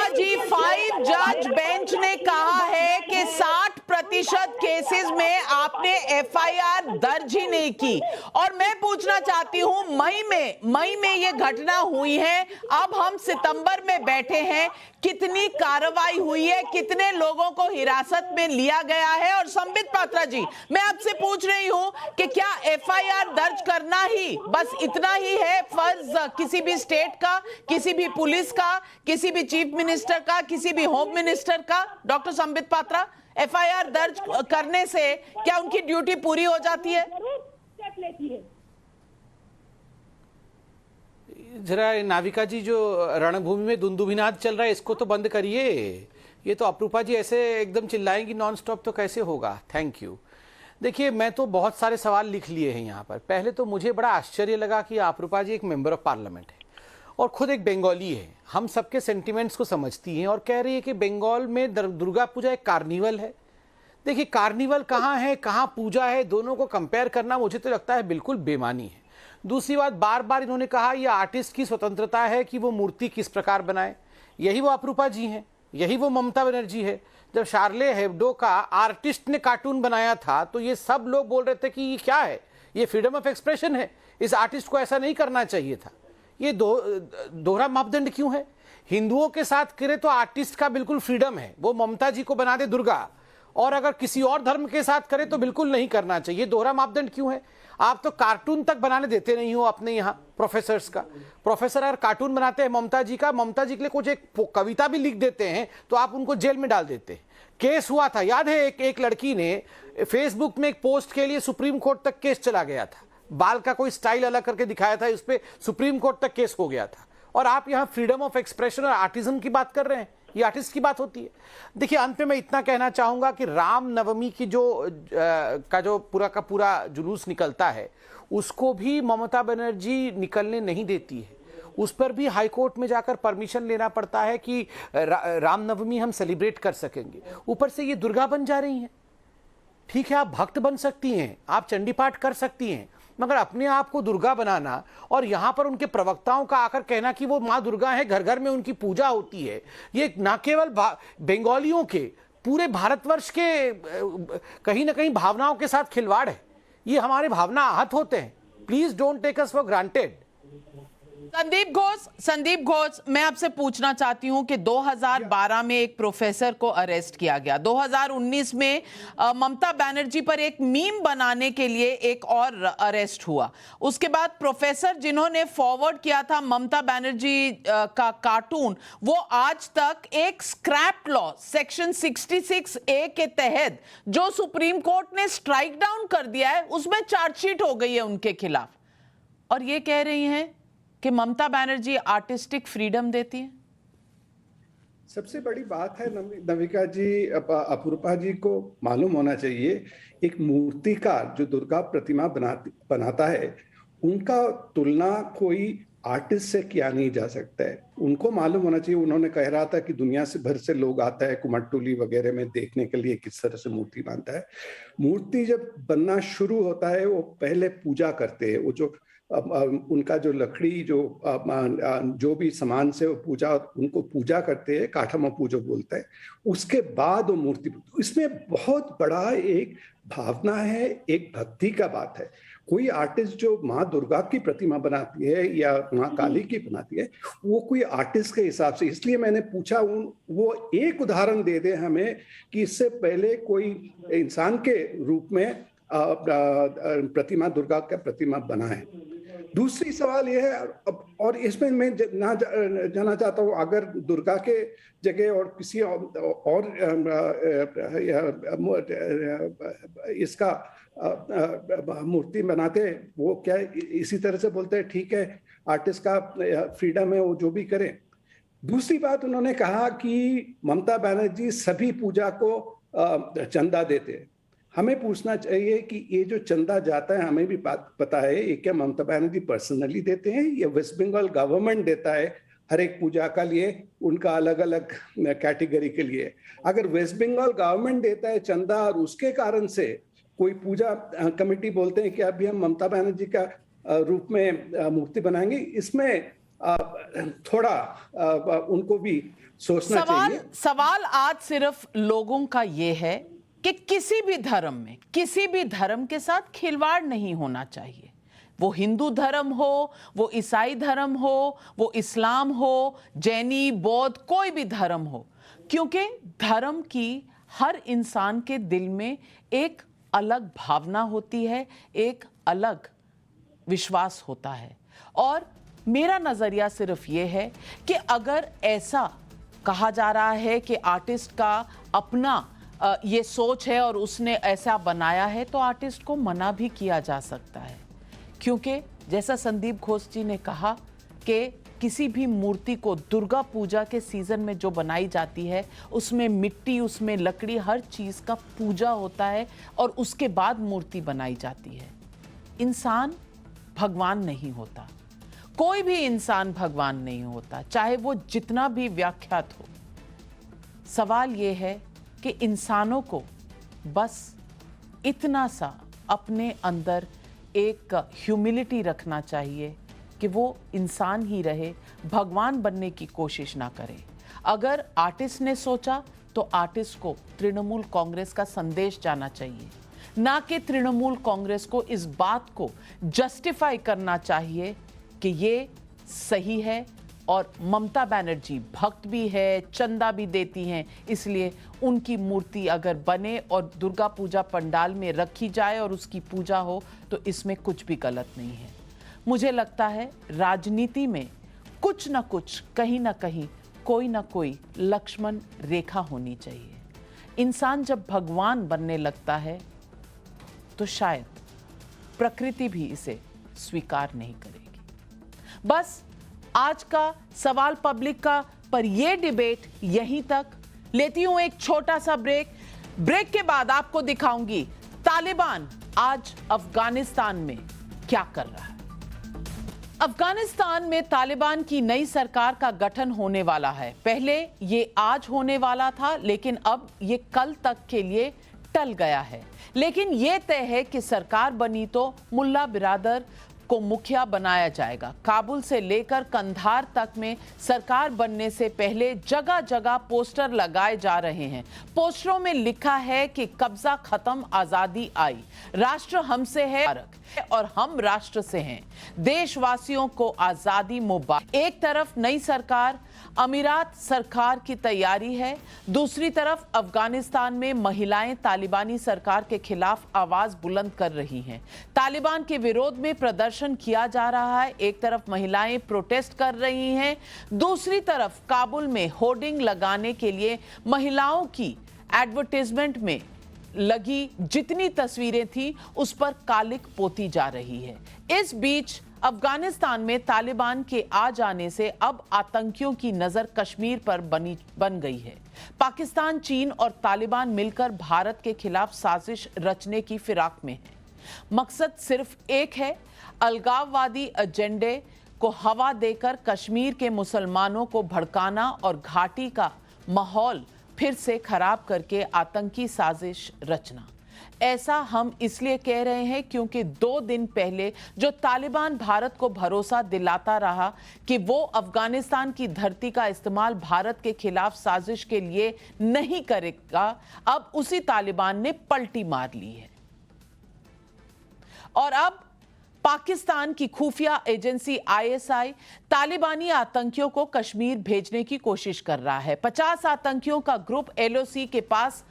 जी, 5 जज बेंच ने कहा है कि 60% केसेस में आपने FIR दर्ज ही नहीं की। और मैं पूछना चाहती हूं, मई में ये घटना हुई है, अब हम सितंबर में बैठे हैं, कितनी कार्रवाई हुई है, कितने लोगों को हिरासत में लिया गया है? और संबित पात्रा जी, मैं आपसे पूछ रही हूं कि क्या FIR दर्ज करना ही बस इतना ही है फर्ज किसी भी स्टेट का, किसी भी पुलिस का, किसी भी चीफ मिनिस्टर का, किसी भी होम मिनिस्टर का? डॉक्टर संबित पात्रा, FIR दर्ज करने से क्या उनकी ड्यूटी पूरी हो जाती है? जरा नाविका जी, जो रणभूमि में दुंदुभिनाद चल रहा है इसको तो बंद करिए। ये तो अप्रूपा जी ऐसे एकदम चिल्लाएंगी नॉन स्टॉप तो कैसे होगा? Thank you. देखिए, मैं तो बहुत सारे सवाल लिख लिए हैं यहाँ पर। पहले तो मुझे बड़ा आश्चर्य लगा कि अप्रूपा जी एक मेंबर ऑफ पार्लियामेंट है और खुद एक बंगाली है, हम सबके सेंटिमेंट्स को समझती हैं और कह रही है कि बंगाल में दुर्गा पूजा एक कार्निवल है। देखिए, कार्निवल कहाँ है, कहाँ पूजा है, दोनों को कंपेयर करना मुझे तो लगता है बिल्कुल बेमानी है। दूसरी बात, बार बार इन्होंने कहा यह आर्टिस्ट की स्वतंत्रता है कि वो मूर्ति किस प्रकार बनाए। यही वो अपरूपा जी हैं, यही वो ममता बनर्जी है। जब शार्ले हेब्डो का आर्टिस्ट ने कार्टून बनाया था तो ये सब लोग बोल रहे थे कि ये क्या है, ये फ्रीडम ऑफ एक्सप्रेशन है, इस आर्टिस्ट को ऐसा नहीं करना चाहिए था। ये दोहरा मापदंड क्यों है? हिंदुओं के साथ करे तो आर्टिस्ट का बिल्कुल फ्रीडम है, वो ममता जी को बना दे दुर्गा, और अगर किसी और धर्म के साथ करे तो बिल्कुल नहीं करना चाहिए। दोहरा मापदंड क्यों है? आप तो कार्टून तक बनाने देते नहीं हो अपने यहाँ प्रोफेसर्स का। प्रोफेसर अगर कार्टून बनाते हैं ममता जी के लिए कुछ एक कविता भी लिख देते हैं तो आप उनको जेल में डाल देते हैं। केस हुआ था, याद है, एक लड़की ने फेसबुक में एक पोस्ट के लिए सुप्रीम कोर्ट तक केस चला गया था, बाल का कोई स्टाइल अलग करके दिखाया था, उस पर सुप्रीम कोर्ट तक केस हो गया था। और आप यहाँ फ्रीडम ऑफ एक्सप्रेशन और आर्टिज्म की बात कर रहे हैं, ये आर्टिस्ट की बात होती है। देखिए, अंत में मैं इतना कहना चाहूंगा कि रामनवमी की जो पूरा का पूरा जुलूस निकलता है उसको भी ममता बनर्जी निकलने नहीं देती है। उस पर भी हाई कोर्ट में जाकर परमिशन लेना पड़ता है कि रामनवमी हम सेलिब्रेट कर सकेंगे। ऊपर से ये दुर्गा बन जा रही हैं। ठीक है, आप भक्त बन सकती हैं, आप चंडी पाठ कर सकती हैं, मगर अपने आप को दुर्गा बनाना और यहां पर उनके प्रवक्ताओं का आकर कहना कि वो माँ दुर्गा है, घर घर में उनकी पूजा होती है, ये ना केवल बंगालियों के, पूरे भारतवर्ष के कहीं ना कहीं भावनाओं के साथ खिलवाड़ है। ये हमारे भावना आहत होते हैं। Please don't take us for granted. Sandeep Ghosh, मैं आपसे पूछना चाहती हूं कि 2012 में एक प्रोफेसर को अरेस्ट किया गया, 2019 में ममता बनर्जी पर एक मीम बनाने के लिए एक और अरेस्ट हुआ। उसके बाद प्रोफेसर जिन्होंने फॉरवर्ड किया था ममता बनर्जी का कार्टून, वो आज तक एक स्क्रैप लॉ सेक्शन 66A के तहत जो सुप्रीम कोर्ट ने स्ट्राइक डाउन कर दिया है उसमें चार्जशीट हो गई है उनके खिलाफ, और ये कह रही हैं कि ममता बनर्जी आर्टिस्टिक फ्रीडम देती है। सबसे बड़ी बात है नविका जी, अपूर्वा जी को मालूम होना चाहिए, एक मूर्तिकार जो दुर्गा प्रतिमा बनाता है उनका तुलना कोई आर्टिस्ट से किया नहीं जा सकता है। उनको मालूम होना चाहिए, उन्होंने कह रहा था कि दुनिया से भर से लोग आता है कुमटुली वगैरह में देखने के लिए किस तरह से मूर्ति बनता है। मूर्ति जब बनना शुरू होता है वो पहले पूजा करते हैं, वो जो उनका जो लकड़ी जो भी सामान से वो उनको पूजा करते हैं, काठमापू जो बोलते हैं, उसके बाद वो मूर्ति। इसमें बहुत बड़ा एक भावना है, एक भक्ति का बात है। कोई आर्टिस्ट जो माँ दुर्गा की प्रतिमा बनाती है या माँ काली की बनाती है, वो कोई आर्टिस्ट के हिसाब से, इसलिए मैंने पूछा वो एक उदाहरण दे दे हमें कि इससे पहले कोई इंसान के रूप में प्रतिमा, दुर्गा का प्रतिमा बनाए। दूसरी सवाल यह है, और इसमें मैं जानना चाहता हूँ, अगर दुर्गा के जगह और किसी और इसका मूर्ति बनाते हैं, वो क्या इसी तरह से बोलते हैं ठीक है आर्टिस्ट का फ्रीडम है, वो जो भी करे। दूसरी बात, उन्होंने कहा कि ममता बनर्जी सभी पूजा को चंदा देते हैं। हमें पूछना चाहिए कि ये जो चंदा जाता है, हमें भी पता है ये क्या ममता बनर्जी पर्सनली देते हैं या वेस्ट बंगाल गवर्नमेंट देता है हर एक पूजा का लिए, उनका अलग अलग कैटेगरी के लिए। अगर वेस्ट बंगाल गवर्नमेंट देता है चंदा और उसके कारण से कोई पूजा कमेटी बोलते हैं कि अभी हम ममता बनर्जी का रूप में मूर्ति बनाएंगे, इसमें थोड़ा उनको भी सोचना चाहिए। सवाल आज सिर्फ लोगों का ये है कि किसी भी धर्म में, किसी भी धर्म के साथ खिलवाड़ नहीं होना चाहिए। वो हिंदू धर्म हो, वो ईसाई धर्म हो, वो इस्लाम हो, जैनी, बौद्ध, कोई भी धर्म हो, क्योंकि धर्म की हर इंसान के दिल में एक अलग भावना होती है, एक अलग विश्वास होता है। और मेरा नजरिया सिर्फ ये है कि अगर ऐसा कहा जा रहा है कि आर्टिस्ट का अपना ये सोच है और उसने ऐसा बनाया है, तो आर्टिस्ट को मना भी किया जा सकता है, क्योंकि जैसा संदीप घोष जी ने कहा कि किसी भी मूर्ति को दुर्गा पूजा के सीजन में जो बनाई जाती है, उसमें मिट्टी, उसमें लकड़ी, हर चीज का पूजा होता है और उसके बाद मूर्ति बनाई जाती है। इंसान भगवान नहीं होता, कोई भी इंसान भगवान नहीं होता, चाहे वो जितना भी व्याख्यात हो। सवाल ये है कि इंसानों को बस इतना सा अपने अंदर एक ह्यूमिलिटी रखना चाहिए कि वो इंसान ही रहे, भगवान बनने की कोशिश ना करे। अगर आर्टिस्ट ने सोचा तो आर्टिस्ट को तृणमूल कांग्रेस का संदेश जाना चाहिए, ना कि तृणमूल कांग्रेस को इस बात को जस्टिफाई करना चाहिए कि ये सही है और ममता बनर्जी भक्त भी है, चंदा भी देती हैं, इसलिए उनकी मूर्ति अगर बने और दुर्गा पूजा पंडाल में रखी जाए और उसकी पूजा हो तो इसमें कुछ भी गलत नहीं है। मुझे लगता है राजनीति में कुछ ना कुछ, कहीं ना कहीं कोई ना कोई लक्ष्मण रेखा होनी चाहिए। इंसान जब भगवान बनने लगता है तो शायद प्रकृति भी इसे स्वीकार नहीं करेगी। बस आज का सवाल पब्लिक का पर यह डिबेट यहीं तक। लेती हूं एक छोटा सा ब्रेक। ब्रेक के बाद आपको दिखाऊंगी तालिबान आज अफगानिस्तान में क्या कर रहा है। अफगानिस्तान में तालिबान की नई सरकार का गठन होने वाला है। पहले ये आज होने वाला था, लेकिन अब ये कल तक के लिए टल गया है। लेकिन ये तय है कि सरकार बनी तो मुल्ला बिरादर को मुखिया बनाया जाएगा। काबुल से लेकर कंधार तक में सरकार बनने से पहले जगह जगह पोस्टर लगाए जा रहे हैं। पोस्टरों में लिखा है कि कब्जा खत्म, आजादी आई, राष्ट्र हमसे है और हम राष्ट्र से हैं, देशवासियों को आजादी मुबारक। एक तरफ नई सरकार अमीरात सरकार की तैयारी है, दूसरी तरफ अफगानिस्तान में महिलाएं तालिबानी सरकार के खिलाफ आवाज बुलंद कर रही हैं। तालिबान के विरोध में प्रदर्शन किया जा रहा है। एक तरफ महिलाएं प्रोटेस्ट कर रही हैं, दूसरी तरफ काबुल में होर्डिंग लगाने के लिए महिलाओं की एडवर्टाइजमेंट में लगी जितनी तस्वीरें थी उस पर कालिक पोती जा रही है। इस बीच अफगानिस्तान में तालिबान के आ जाने से अब आतंकियों की नजर कश्मीर पर बन गई है। पाकिस्तान, चीन और तालिबान मिलकर भारत के खिलाफ साजिश रचने की फिराक में है। मकसद सिर्फ एक है, अलगाववादी एजेंडे को हवा देकर कश्मीर के मुसलमानों को भड़काना और घाटी का माहौल फिर से खराब करके आतंकी साजिश रचना। ऐसा हम इसलिए कह रहे हैं क्योंकि 2 दिन पहले जो तालिबान भारत को भरोसा दिलाता रहा कि वो अफगानिस्तान की धरती का इस्तेमाल भारत के खिलाफ साजिश के लिए नहीं करेगा, अब उसी तालिबान ने पलटी मार ली है। और अब पाकिस्तान की खुफिया एजेंसी ISI तालिबानी आतंकियों को कश्मीर भेजने की कोशिश कर रहा है। 50 आतंकियों का ग्रुप LOC के पास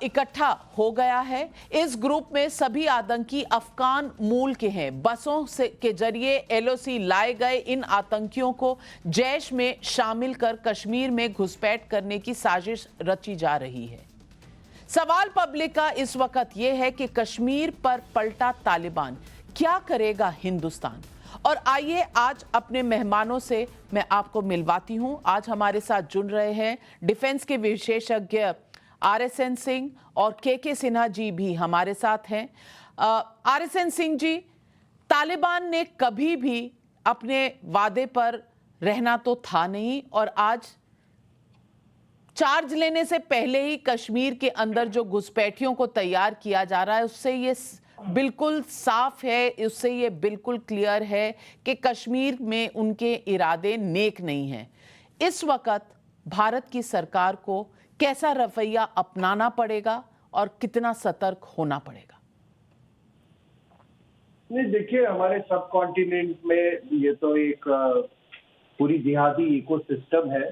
इकट्ठा हो गया है। इस ग्रुप में सभी आतंकी अफगान मूल के हैं। बसों के जरिए LOC लाए गए इन आतंकियों को जैश में शामिल कर कश्मीर में घुसपैठ करने की साजिश रची जा रही है। सवाल पब्लिक का इस वक्त यह है कि कश्मीर पर पलटा तालिबान, क्या करेगा हिंदुस्तान? और आइए आज अपने मेहमानों से मैं आपको मिलवाती हूं। आज हमारे साथ जुड़ रहे हैं डिफेंस के विशेषज्ञ RSN सिंह और KK सिन्हा जी भी हमारे साथ हैं। RSN सिंह जी, तालिबान ने कभी भी अपने वादे पर रहना तो था नहीं और आज चार्ज लेने से पहले ही कश्मीर के अंदर जो घुसपैठियों को तैयार किया जा रहा है उससे ये बिल्कुल साफ है, उससे ये बिल्कुल क्लियर है कि कश्मीर में उनके इरादे नेक नहीं हैं। इस वक्त भारत की सरकार को कैसा रवैया अपनाना पड़ेगा और कितना सतर्क होना पड़ेगा? नहीं, देखिए, हमारे सब कॉन्टिनेंट में ये तो एक पूरी जिहादी इकोसिस्टम है,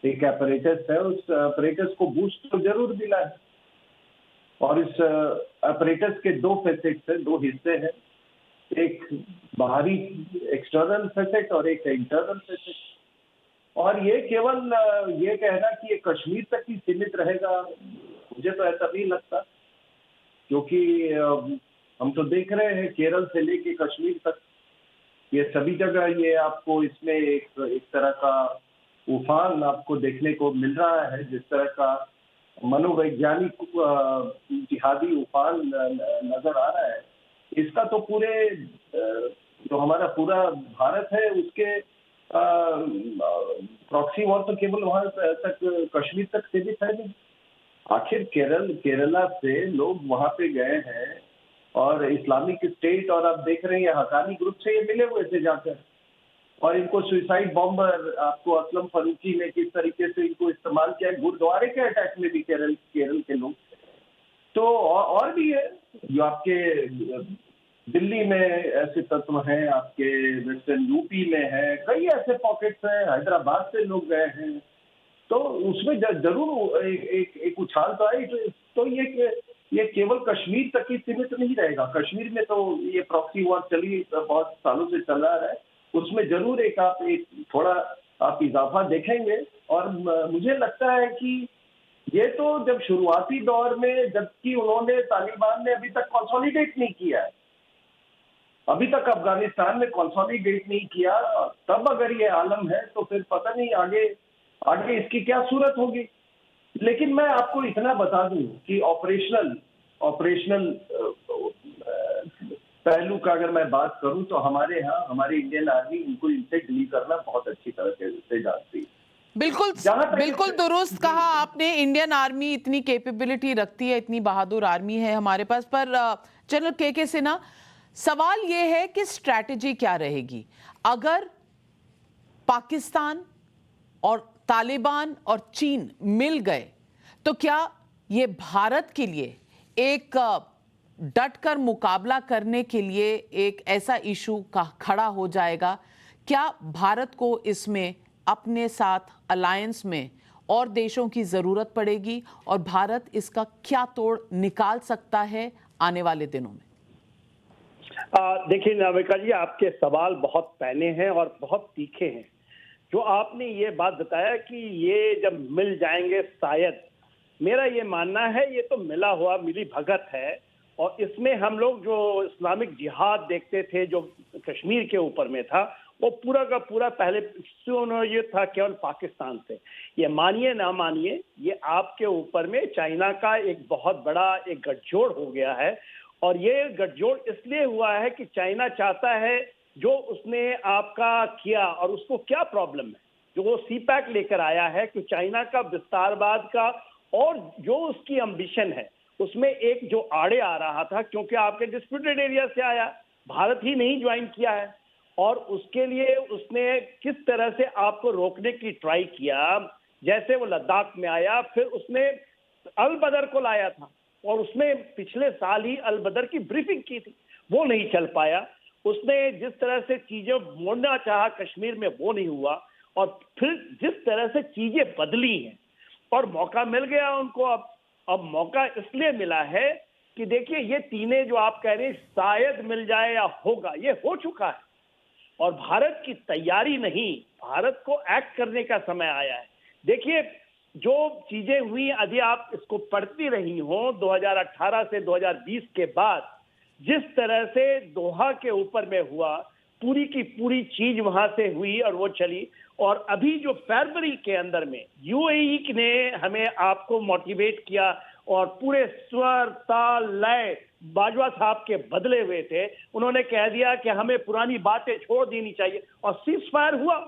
एक अपरेटस है। उस अपरेटस को बूस्ट तो जरूर मिला है और इस अपरेटस के 2 फेसेट्स हैं, 2 हिस्से हैं, एक बाहरी एक्सटर्नल फेसेट और एक इंटरनल फेसेट। और ये केवल ये कहना कि ये कश्मीर तक ही सीमित रहेगा, मुझे तो ऐसा नहीं लगता, क्योंकि हम तो देख रहे हैं केरल से लेके कश्मीर तक ये सभी जगह ये आपको इसमें एक तरह का उफान आपको देखने को मिल रहा है। जिस तरह का मनोवैज्ञानिक जिहादी उफान नजर आ रहा है, इसका तो पूरे जो हमारा पूरा भारत है उसके प्रॉक्सी वॉर तो केवल वहां तक कश्मीर तक सीमित है नहीं। आखिर केरला से लोग वहां पे गए हैं और इस्लामिक स्टेट, और आप देख रहे हैं हकानी ग्रुप से ये मिले हुए थे जाकर, और इनको सुसाइड बॉम्बर आपको असलम फरूकी ने किस तरीके से इनको इस्तेमाल किया गुरुद्वारे के अटैक में भी केरल के लोग। तो और भी है जो आपके दिल्ली में ऐसे तत्व हैं, आपके वेस्टर्न यूपी में है, कई ऐसे पॉकेट्स हैं, हैदराबाद से लोग गए हैं, तो उसमें जरूर एक उछाल तो आई। तो ये केवल कश्मीर तक ही सीमित नहीं रहेगा। कश्मीर में तो ये प्रॉक्सी वॉर चली बहुत सालों से चल रहा है, उसमें जरूर एक थोड़ा आप इजाफा देखेंगे। और मुझे लगता है कि ये तो जब शुरुआती दौर में, जबकि उन्होंने तालिबान ने अभी तक कंसोलिडेट नहीं किया है, अभी तक अफगानिस्तान में कंसोलिडेट नहीं किया, तब अगर ये आलम है तो फिर पता नहीं आगे इसकी क्या सूरत होगी। लेकिन मैं आपको इतना बता दूं कि ऑपरेशनल पहलू का अगर मैं बात करूं तो हमारे यहाँ हमारी इंडियन आर्मी इनको इनसे डील करना बहुत अच्छी तरह से जानती है। बिल्कुल दुरुस्त कहा आपने। इंडियन आर्मी इतनी कैपेबिलिटी रखती है, इतनी बहादुर आर्मी है हमारे पास। पर जनरल के सिन्हा, सवाल ये है कि स्ट्रैटेजी क्या रहेगी अगर पाकिस्तान और तालिबान और चीन मिल गए, तो क्या ये भारत के लिए एक डटकर मुकाबला करने के लिए एक ऐसा इशू का खड़ा हो जाएगा? क्या भारत को इसमें अपने साथ अलायंस में और देशों की जरूरत पड़ेगी, और भारत इसका क्या तोड़ निकाल सकता है आने वाले दिनों में? देखिए नाविका जी, आपके सवाल बहुत पैने हैं और बहुत तीखे हैं। जो आपने ये बात बताया कि ये जब मिल जाएंगे, शायद मेरा ये मानना है ये तो मिला हुआ मिली भगत है, और इसमें हम लोग जो इस्लामिक जिहाद देखते थे जो कश्मीर के ऊपर में था, वो पूरा का पूरा पहले ये था केवल पाकिस्तान से। ये मानिए ना मानिए, ये आपके ऊपर में चाइना का एक बहुत बड़ा एक गठजोड़ हो गया है। और ये गठजोड़ इसलिए हुआ है कि चाइना चाहता है जो उसने आपका किया, और उसको क्या प्रॉब्लम है जो वो सीपैक लेकर आया है कि चाइना का विस्तारवाद का और जो उसकी एम्बिशन है उसमें एक जो आड़े आ रहा था, क्योंकि आपके डिस्प्यूटेड एरिया से आया, भारत ही नहीं ज्वाइन किया है, और उसके लिए उसने किस तरह से आपको रोकने की ट्राई किया। जैसे वो लद्दाख में आया, फिर उसने अल बदर को लाया था, और उसने पिछले साल ही अल बदर की ब्रीफिंग की थी, वो नहीं चल पाया। उसने जिस तरह से चीजें मोड़ना चाहा कश्मीर में, वो नहीं हुआ। और फिर जिस तरह से चीजें बदली हैं, और मौका मिल गया उनको। अब मौका इसलिए मिला है कि देखिए ये तीनों जो आप कह रहे हैं शायद मिल जाए या होगा, ये हो चुका है, और भारत की तैयारी नहीं, भारत को एक्ट करने का समय आया है। देखिए जो चीजें हुई, यदि आप इसको पढ़ती रही हो 2018 से 2020 के बाद, जिस तरह से दोहा के ऊपर में हुआ, पूरी की पूरी चीज वहां से हुई और वो चली। और अभी जो फरवरी के अंदर में यूएई ने हमें आपको मोटिवेट किया, और पूरे स्वर ताल लय बाजवा साहब के बदले हुए थे, उन्होंने कह दिया कि हमें पुरानी बातें छोड़ देनी चाहिए, और सीज फायर हुआ।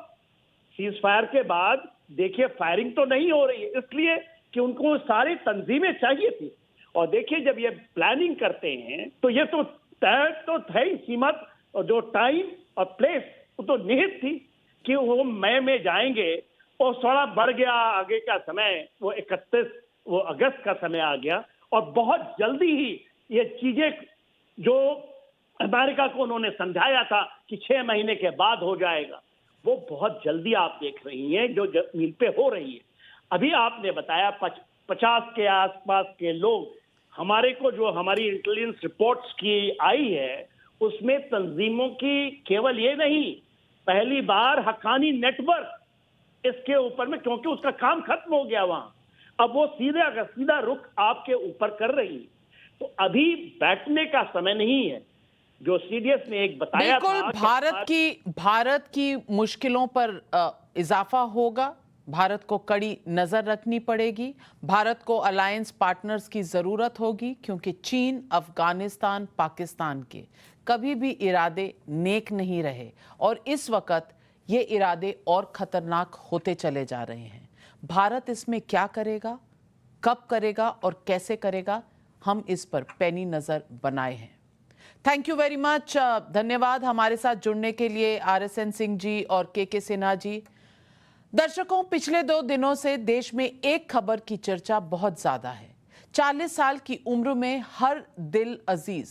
सीज फायर के बाद देखिए फायरिंग तो नहीं हो रही है, इसलिए कि उनको सारी तंजीमें चाहिए थी। और देखिए जब ये प्लानिंग करते हैं तो ये तो तय तो थे ही, सीमित, और जो टाइम और प्लेस वो तो निहित थी कि वो मई में जाएंगे, और थोड़ा बढ़ गया आगे का समय, वो 31 अगस्त का समय आ गया, और बहुत जल्दी ही ये चीजें जो अमेरिका को उन्होंने समझाया था कि 6 महीने के बाद हो जाएगा, वो बहुत जल्दी आप देख रही हैं जो जमीन पे हो रही है। अभी आपने बताया 50 के आसपास के लोग, हमारे को जो हमारी इंटेलिजेंस रिपोर्ट्स की आई है उसमें तंजीमों की केवल ये नहीं, पहली बार हक्कानी नेटवर्क इसके ऊपर में, क्योंकि उसका काम खत्म हो गया वहां, अब वो सीधा रुख आपके ऊपर कर रही है। तो अभी बैठने का समय नहीं है। जो सीडीएस ने एक बताया था, भारत की मुश्किलों पर इजाफा होगा, भारत को कड़ी नजर रखनी पड़ेगी, भारत को अलायंस पार्टनर्स की जरूरत होगी, क्योंकि चीन, अफगानिस्तान, पाकिस्तान के कभी भी इरादे नेक नहीं रहे, और इस वक्त ये इरादे और खतरनाक होते चले जा रहे हैं। भारत इसमें क्या करेगा, कब करेगा और कैसे करेगा, हम इस पर पैनी नजर बनाए हैं। Thank you very much. धन्यवाद हमारे साथ जुड़ने के लिए RSN सिंह जी और के सिन्हा जी। दर्शकों, पिछले 2 दिनों से देश में एक खबर की चर्चा बहुत ज्यादा है। 40 साल की उम्र में हर दिल अजीज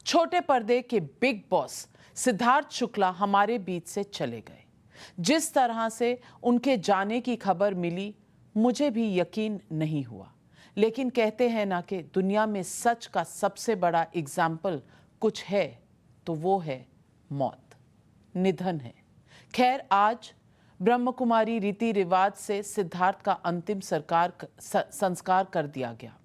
छोटे पर्दे के बिग बॉस सिद्धार्थ शुक्ला हमारे बीच से चले गए। जिस तरह से उनके जाने की खबर मिली, मुझे भी यकीन नहीं हुआ। लेकिन कहते हैं ना कि दुनिया में सच का सबसे बड़ा एग्जाम्पल कुछ है तो वो है मौत, निधन है। खैर, आज ब्रह्म कुमारी रीति रिवाज से सिद्धार्थ का अंतिम संस्कार कर दिया गया।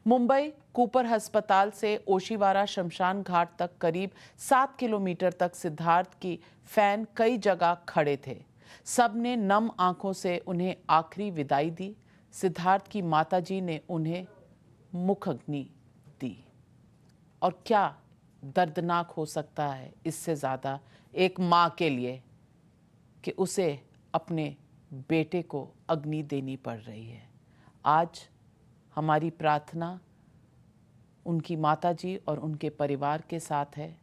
मुंबई कूपर अस्पताल से ओशीवारा शमशान घाट तक करीब 7 किलोमीटर तक सिद्धार्थ की फैन कई जगह खड़े थे। सबने नम आंखों से उन्हें आखिरी विदाई दी। सिद्धार्थ की माताजी ने उन्हें मुखाग्नि दी। और क्या दर्दनाक हो सकता है इससे ज़्यादा एक माँ के लिए कि उसे अपने बेटे को अग्नि देनी पड़ रही है। आज हमारी प्रार्थना उनकी माताजी और उनके परिवार के साथ है।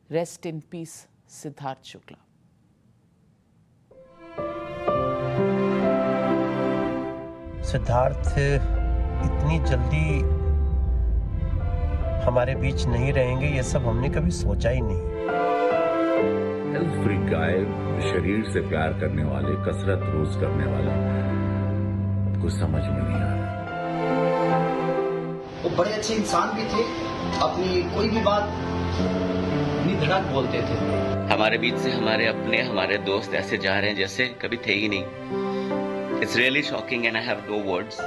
Rest in peace Siddharth Shukla. Siddharth इतनी जल्दी हमारे बीच नहीं रहेंगे, ये सब हमने कभी सोचा ही नहीं। हेल्थ फ्रीक गाय, शरीर से प्यार करने वाले, कसरत रोज करने वाले, कुछ समझ में नहीं आ रहा। वो बड़े अच्छे इंसान भी थे, अपनी कोई भी बात निधड़क बोलते थे। हमारे बीच से हमारे अपने, हमारे दोस्त ऐसे जा रहे हैं जैसे कभी थे ही नहीं। It's really shocking and I have no words.